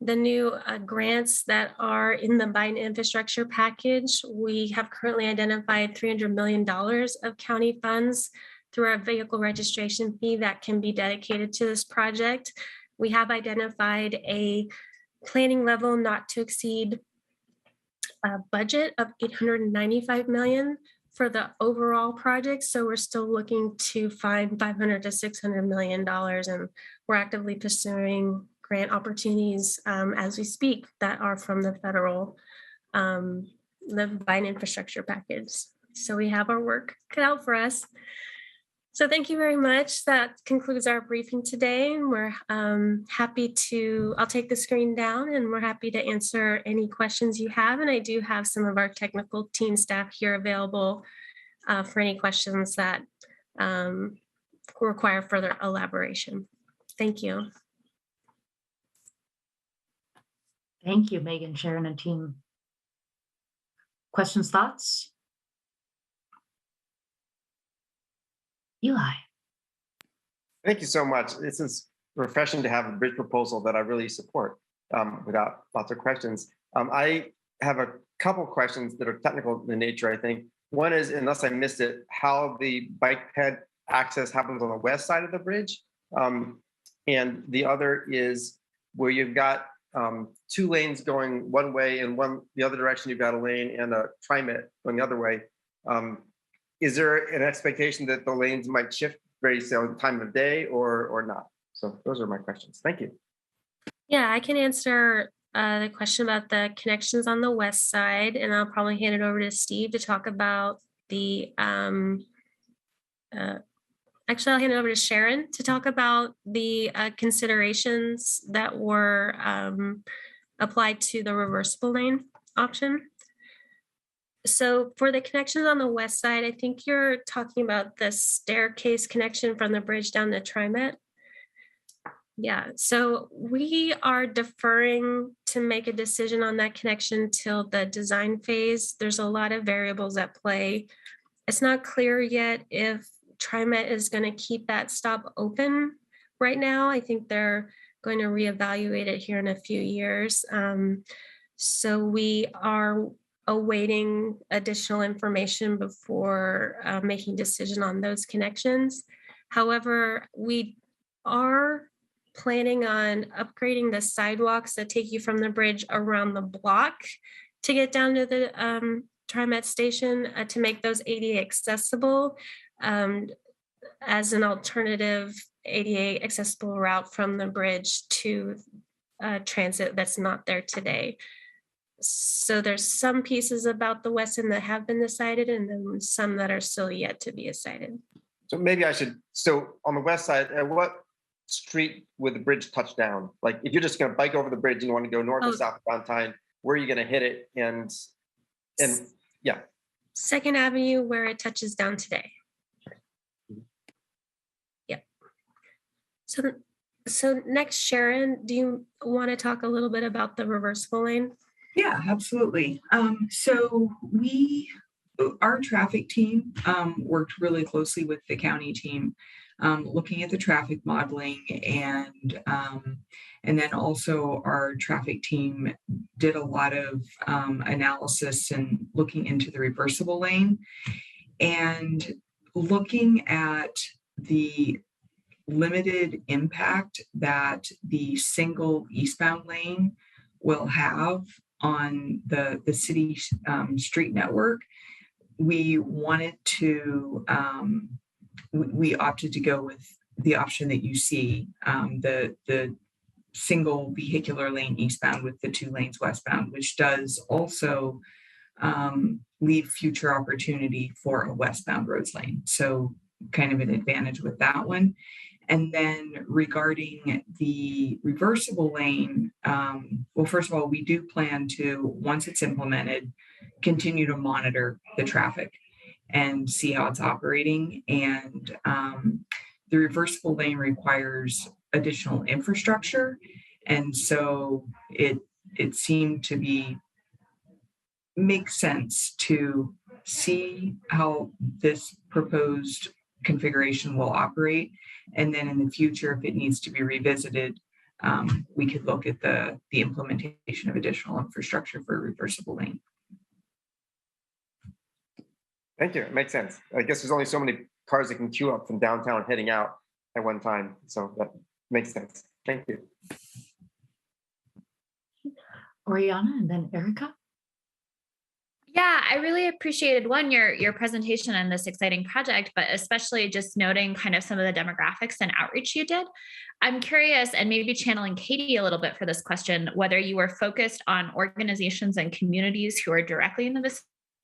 the new grants that are in the Biden infrastructure package. We have currently identified $300 million of county funds through our vehicle registration fee that can be dedicated to this project. We have identified a planning level not to exceed a budget of $895 million for the overall project. So we're still looking to find $500 to $600 million, and we're actively pursuing grant opportunities as we speak that are from the federal, the Biden infrastructure package. So we have our work cut out for us. So thank you very much. That concludes our briefing today. And we're happy to, I'll take the screen down and we're happy to answer any questions you have. And I do have some of our technical team staff here available for any questions that require further elaboration. Thank you. Thank you, Megan, Sharon, and team. Questions, thoughts? Eli. Thank you so much. This is refreshing to have a bridge proposal that I really support without lots of questions. I have a couple questions that are technical in nature, I think. One is, unless I missed it, how the bike ped access happens on the west side of the bridge. And the other is where you've got 2 lanes going one way and the other direction, you've got a lane and a TriMet going the other way. Is there an expectation that the lanes might shift based on time of day or not? So those are my questions. Thank you. Yeah, I can answer the question about the connections on the west side, and I'll probably hand it over to Steve to talk about the, actually I'll hand it over to Sharon to talk about the considerations that were applied to the reversible lane option. So for the connections on the west side, I think you're talking about the staircase connection from the bridge down to TriMet. Yeah, so we are deferring to make a decision on that connection till the design phase. There's a lot of variables at play. It's not clear yet if TriMet is going to keep that stop open right now. I think they're going to reevaluate it here in a few years. So we are awaiting additional information before making decision on those connections. However, we are planning on upgrading the sidewalks that take you from the bridge around the block to get down to the TriMet station to make those ADA accessible as an alternative ADA accessible route from the bridge to transit that's not there today. So there's some pieces about the west end that have been decided and then some that are still yet to be decided. So maybe I should, so on the west side, at what street would the bridge touch down? Like if you're just going to bike over the bridge and you want to go north or south downtown, where are you going to hit it? And yeah. 2nd Avenue where it touches down today. Yeah. So next, Sharon, do you want to talk a little bit about the reversible lane? Yeah, absolutely. So our traffic team worked really closely with the county team, looking at the traffic modeling, and then also our traffic team did a lot of analysis and looking into the reversible lane and looking at the limited impact that the single eastbound lane will have on the city street network. we wanted to, we opted to go with the option that you see, the single vehicular lane eastbound with the 2 lanes westbound, which does also leave future opportunity for a westbound roads lane. So kind of an advantage with that one. And then regarding the reversible lane, well, first of all, we do plan to, once it's implemented, continue to monitor the traffic and see how it's operating. And the reversible lane requires additional infrastructure. And so it seemed to be make sense to see how this proposed configuration will operate. And then in the future, if it needs to be revisited, we could look at the implementation of additional infrastructure for a reversible lane. Thank you. It makes sense. I guess there's only so many cars that can queue up from downtown heading out at one time. So that makes sense. Thank you. Oriana and then Erica. Yeah, I really appreciated your presentation on this exciting project, but especially just noting kind of some of the demographics and outreach you did. I'm curious, and maybe channeling Katie a little bit for this question, whether you were focused on organizations and communities who are directly in the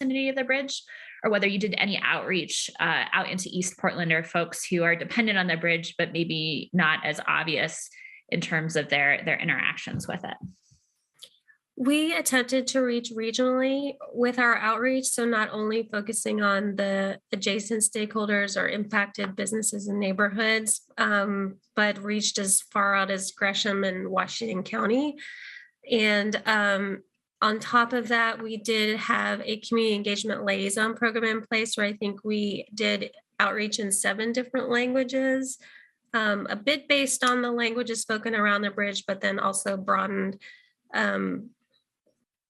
vicinity of the bridge, or whether you did any outreach out into East Portland or folks who are dependent on the bridge, but maybe not as obvious in terms of their interactions with it. We attempted to reach regionally with our outreach, so not only focusing on the adjacent stakeholders or impacted businesses and neighborhoods, but reached as far out as Gresham and Washington County. And on top of that, we did have a community engagement liaison program in place where I think we did outreach in 7 different languages, a bit based on the languages spoken around the bridge, but then also broadened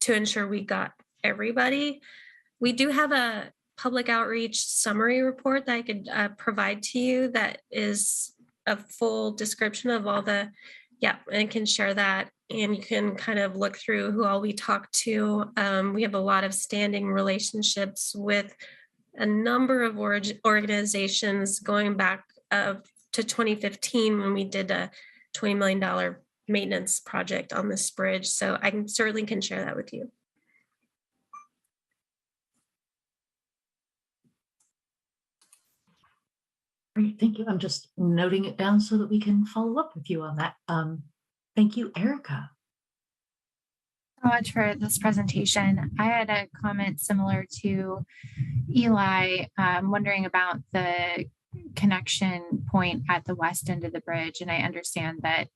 to ensure we got everybody. We do have a public outreach summary report that I could provide to you that is a full description of all the, and can share that. And you can kind of look through who all we talked to. We have a lot of standing relationships with a number of organizations going back to 2015 when we did a $20 million maintenance project on this bridge. So I certainly can share that with you. Great, thank you. I'm just noting it down so that we can follow up with you on that. Thank you, Erica. So much for this presentation. I had a comment similar to Eli, wondering about the connection point at the west end of the bridge. And I understand that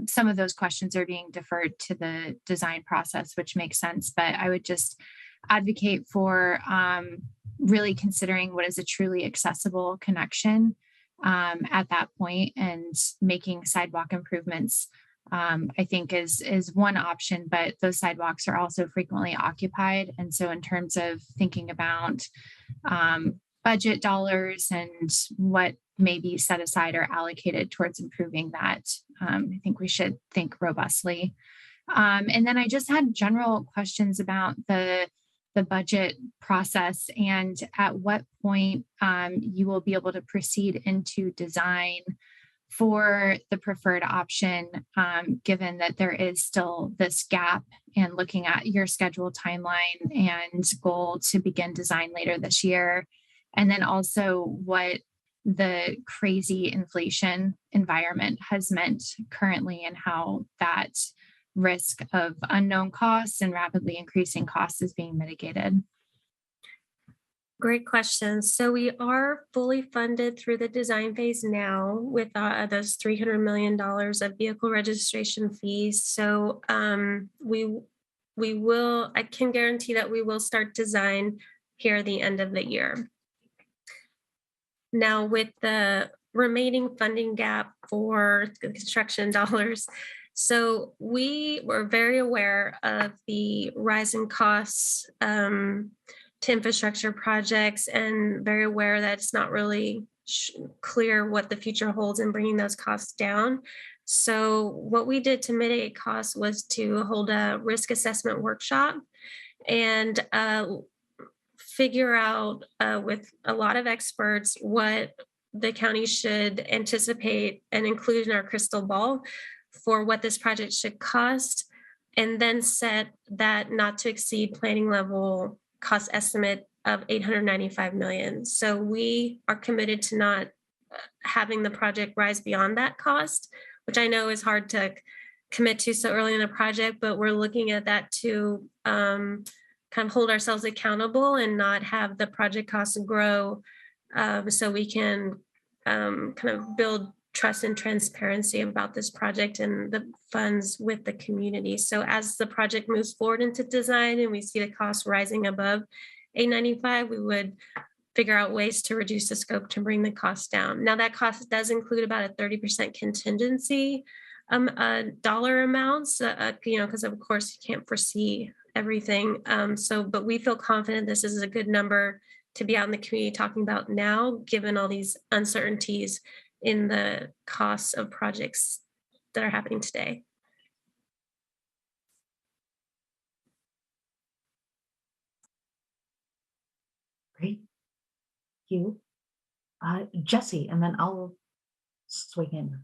some of those questions are being deferred to the design process, which makes sense. But I would just advocate for really considering what is a truly accessible connection at that point, and making sidewalk improvements, I think is one option, but those sidewalks are also frequently occupied. And so in terms of thinking about budget dollars and what may be set aside or allocated towards improving that, I think we should think robustly. And then I just had general questions about the budget process and at what point you will be able to proceed into design for the preferred option, given that there is still this gap, and looking at your schedule timeline and goal to begin design later this year. And then also what the crazy inflation environment has meant currently, and how that risk of unknown costs and rapidly increasing costs is being mitigated. Great question. So we are fully funded through the design phase now with those $300 million of vehicle registration fees. So we will, I can guarantee that we will start design here at the end of the year. Now, with the remaining funding gap for the construction dollars, so we were very aware of the rising costs to infrastructure projects, and very aware that it's not really clear what the future holds in bringing those costs down. So what we did to mitigate costs was to hold a risk assessment workshop and figure out with a lot of experts what the county should anticipate and include in our crystal ball for what this project should cost, and then set that not to exceed planning level cost estimate of 895 million. So we are committed to not having the project rise beyond that cost, which I know is hard to commit to so early in the project, but we're looking at that to kind of hold ourselves accountable and not have the project costs grow, so we can kind of build trust and transparency about this project and the funds with the community. So as the project moves forward into design and we see the costs rising above 895, we would figure out ways to reduce the scope to bring the cost down. Now that cost does include about a 30% contingency dollar amounts, because of course you can't foresee everything. But we feel confident this is a good number to be out in the community talking about now, given all these uncertainties in the costs of projects that are happening today. Great. Thank you. Jesse, and then I'll swing in.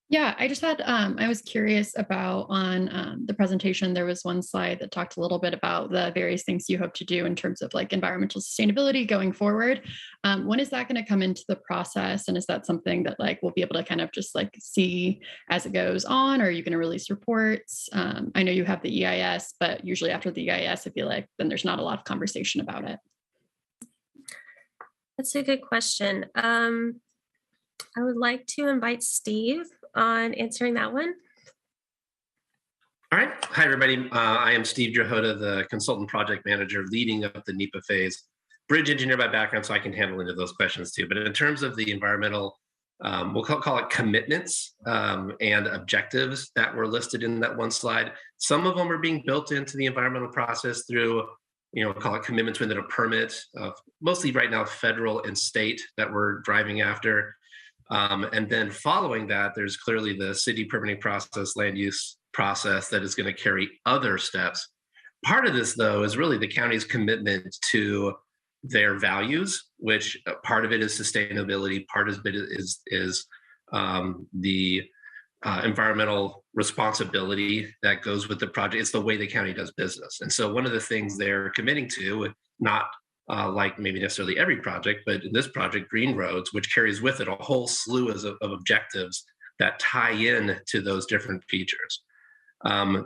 Yeah, I just had, I was curious about on the presentation, there was one slide that talked a little bit about the various things you hope to do in terms of like environmental sustainability going forward. When is that going to come into the process? And is that something that like we'll be able to kind of just like see as it goes on, or are you going to release reports? I know you have the EIS, but usually after the EIS, I feel like then there's not a lot of conversation about it. That's a good question. I would like to invite Steve on answering that one. All right. Hi, everybody. I am Steve Drahota, the consultant project manager leading up the NEPA phase. Bridge engineer by background, so I can handle into those questions too. But in terms of the environmental, we'll call it commitments and objectives that were listed in that one slide. Some of them are being built into the environmental process through, call it commitments within a permit, mostly right now federal and state that we're driving after. And then following that, there's clearly the city permitting process, land use process that is going to carry other steps. Part of this, though, is really the county's commitment to their values, which part of it is sustainability, part of it is the environmental responsibility that goes with the project. It's the way the county does business. And so one of the things they're committing to, not like maybe necessarily every project, but in this project, Green Roads, which carries with it a whole slew of objectives that tie in to those different features.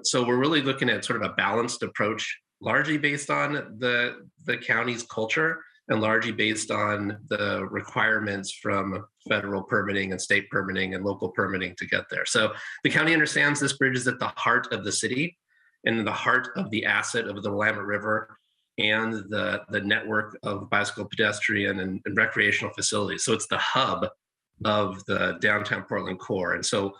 So we're really looking at sort of a balanced approach, largely based on the county's culture and largely based on the requirements from federal permitting and state permitting and local permitting to get there. So the county understands this bridge is at the heart of the city and in the heart of the asset of the Willamette River and the network of bicycle, pedestrian, and recreational facilities. So it's the hub of the downtown Portland core. And so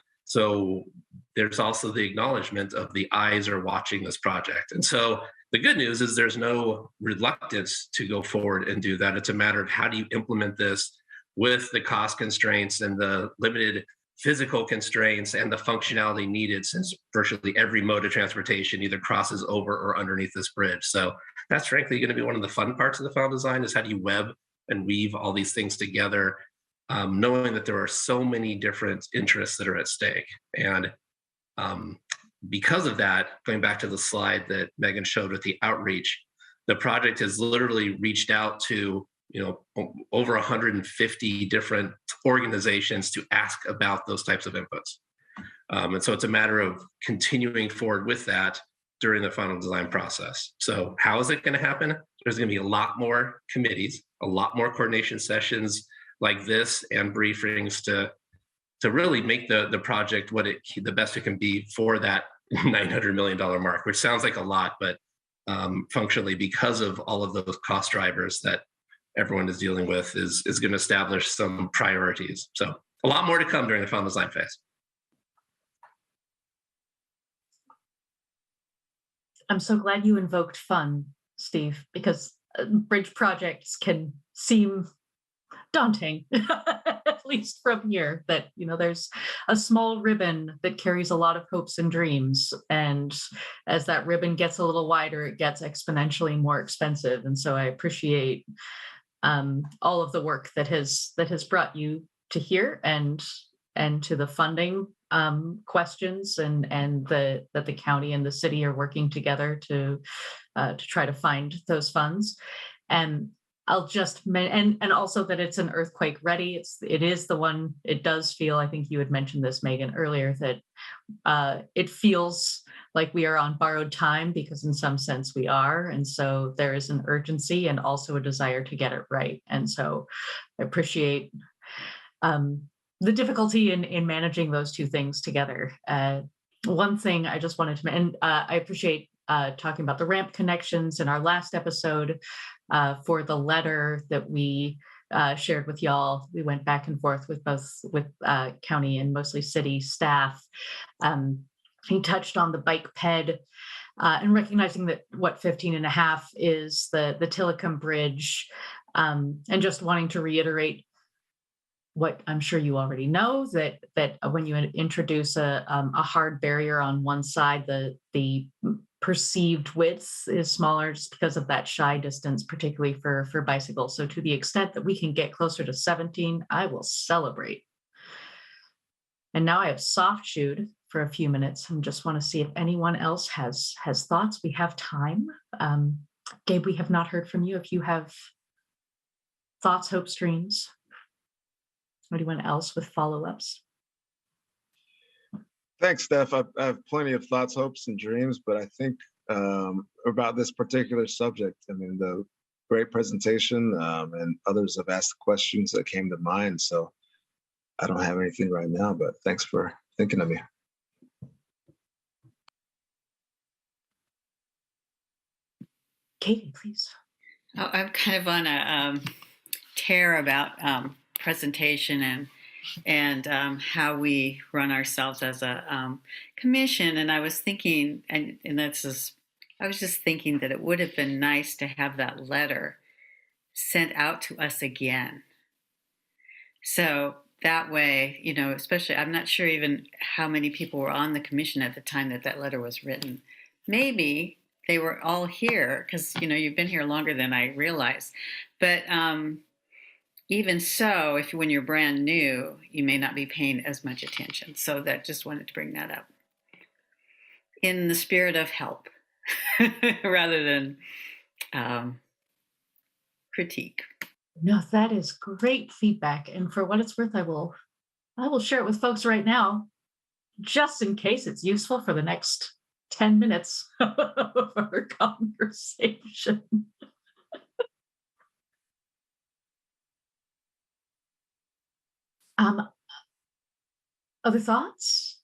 there's also the acknowledgement of the eyes are watching this project. And so the good news is there's no reluctance to go forward and do that. It's a matter of how do you implement this with the cost constraints and the limited physical constraints and the functionality needed, since virtually every mode of transportation either crosses over or underneath this bridge. So that's frankly going to be one of the fun parts of the final design, is how do you web and weave all these things together, knowing that there are so many different interests that are at stake. And because of that, going back to the slide that Megan showed with the outreach, the project has literally reached out to over 150 different organizations to ask about those types of inputs. And so it's a matter of continuing forward with that during the final design process. So how is it going to happen? There's going to be a lot more committees, a lot more coordination sessions like this, and briefings to really make the project the best it can be for that $900 million mark, which sounds like a lot, but functionally, because of all of those cost drivers that everyone is dealing with, is going to establish some priorities. So a lot more to come during the final design phase. I'm so glad you invoked fun, Steve, because bridge projects can seem daunting, least from here, that, there's a small ribbon that carries a lot of hopes and dreams. And as that ribbon gets a little wider, it gets exponentially more expensive. And so I appreciate all of the work that has brought you to here, and to the funding questions, and that the county and the city are working together to try to find those funds. And I'll just and also that it's an earthquake ready. It is the one. It does feel, I think you had mentioned this, Megan, earlier, that it feels like we are on borrowed time, because in some sense we are. And so there is an urgency and also a desire to get it right. And so I appreciate the difficulty in managing those two things together. One thing I just wanted to mention, I appreciate talking about the ramp connections in our last episode. For the letter that we shared with y'all, we went back and forth with county and mostly city staff. He touched on the bike ped, and recognizing that 15.5 is the Tillicum Bridge, and just wanting to reiterate what I'm sure you already know, that when you introduce a hard barrier on one side, the perceived width is smaller just because of that shy distance, particularly for bicycles. So to the extent that we can get closer to 17, I will celebrate. And now I have soft shoed for a few minutes and just want to see if anyone else has thoughts. We have time. Gabe, we have not heard from you. If you have thoughts, hopes, dreams, anyone else with follow-ups? Thanks, Steph. I have plenty of thoughts, hopes, and dreams, but I think about this particular subject, I mean, the great presentation, and others have asked questions that came to mind. So I don't have anything right now, but thanks for thinking of me. Katie, please. Oh, I'm kind of on a tear about presentation and how we run ourselves as a commission. And I was thinking, I was just thinking that it would have been nice to have that letter sent out to us again. So that way, especially, I'm not sure even how many people were on the commission at the time that letter was written. Maybe they were all here because, you've been here longer than I realized. But even so, when you're brand new, you may not be paying as much attention. So that just wanted to bring that up in the spirit of help rather than critique. No, that is great feedback. And for what it's worth, I will share it with folks right now, just in case it's useful for the next 10 minutes of our conversation. Other thoughts?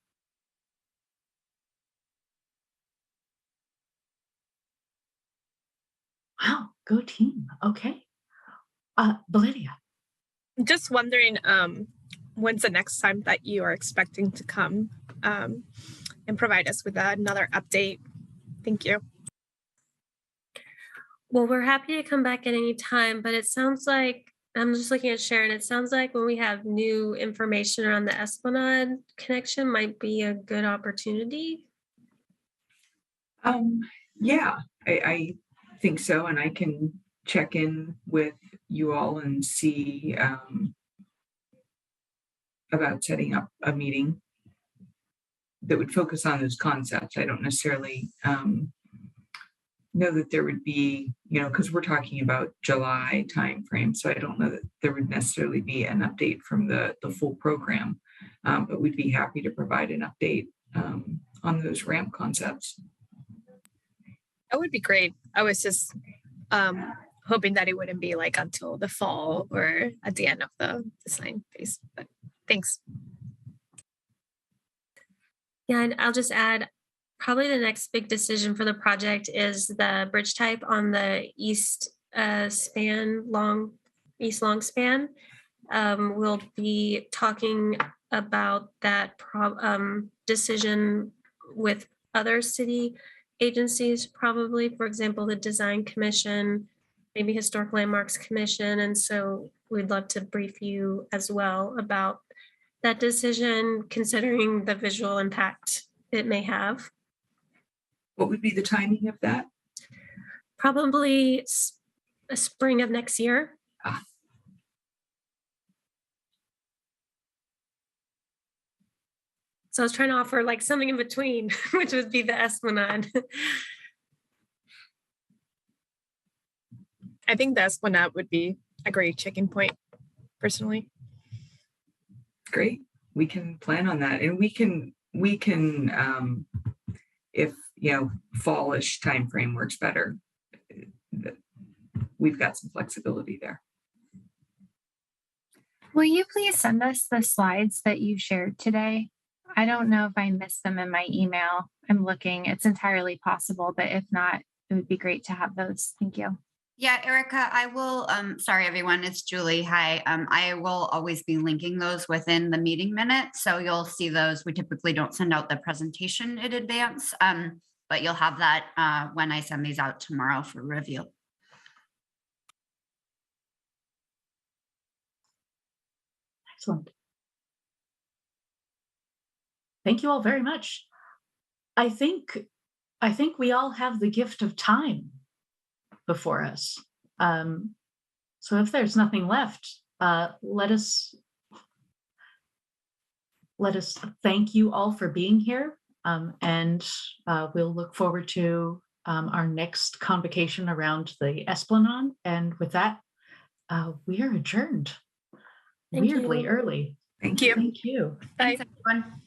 Wow, go team. Okay. Valeria. Just wondering, when's the next time that you are expecting to come and provide us with another update? Thank you. Well, we're happy to come back at any time, but it sounds like, I'm just looking at Sharon, it sounds like when we have new information around the Esplanade connection might be a good opportunity. Yeah, I think so. And I can check in with you all and see about setting up a meeting that would focus on those concepts. I don't necessarily know that there would be, because we're talking about July timeframe, so I don't know that there would necessarily be an update from the full program, but we'd be happy to provide an update on those ramp concepts. That would be great. I was just hoping that it wouldn't be like until the fall or at the end of the design phase, but thanks. Yeah, and I'll just add, probably the next big decision for the project is the bridge type on the east long span. We'll be talking about that decision with other city agencies, probably, for example, the Design Commission, maybe Historic Landmarks Commission. And so we'd love to brief you as well about that decision, considering the visual impact it may have. What would be the timing of that? Probably a spring of next year. So I was trying to offer like something in between, which would be the Esplanade. I think the Esplanade would be a great checking point, personally. Great. We can plan on that. And we can if fallish time frame works better, we've got some flexibility there. Will you please send us the slides that you shared today? I don't know if I missed them in my email. I'm looking. It's entirely possible, but if not, it would be great to have those. Thank you. Yeah, Erica, I will, sorry, everyone, it's Julie. Hi, I will always be linking those within the meeting minutes. So you'll see those. We typically don't send out the presentation in advance, but you'll have that when I send these out tomorrow for review. Excellent. Thank you all very much. I think we all have the gift of time before us. So if there's nothing left, let us thank you all for being here, and we'll look forward to our next convocation around the Esplanade. And with that, we are adjourned. Thank you. Weirdly early. Thank you. Thank you. Thanks, everyone.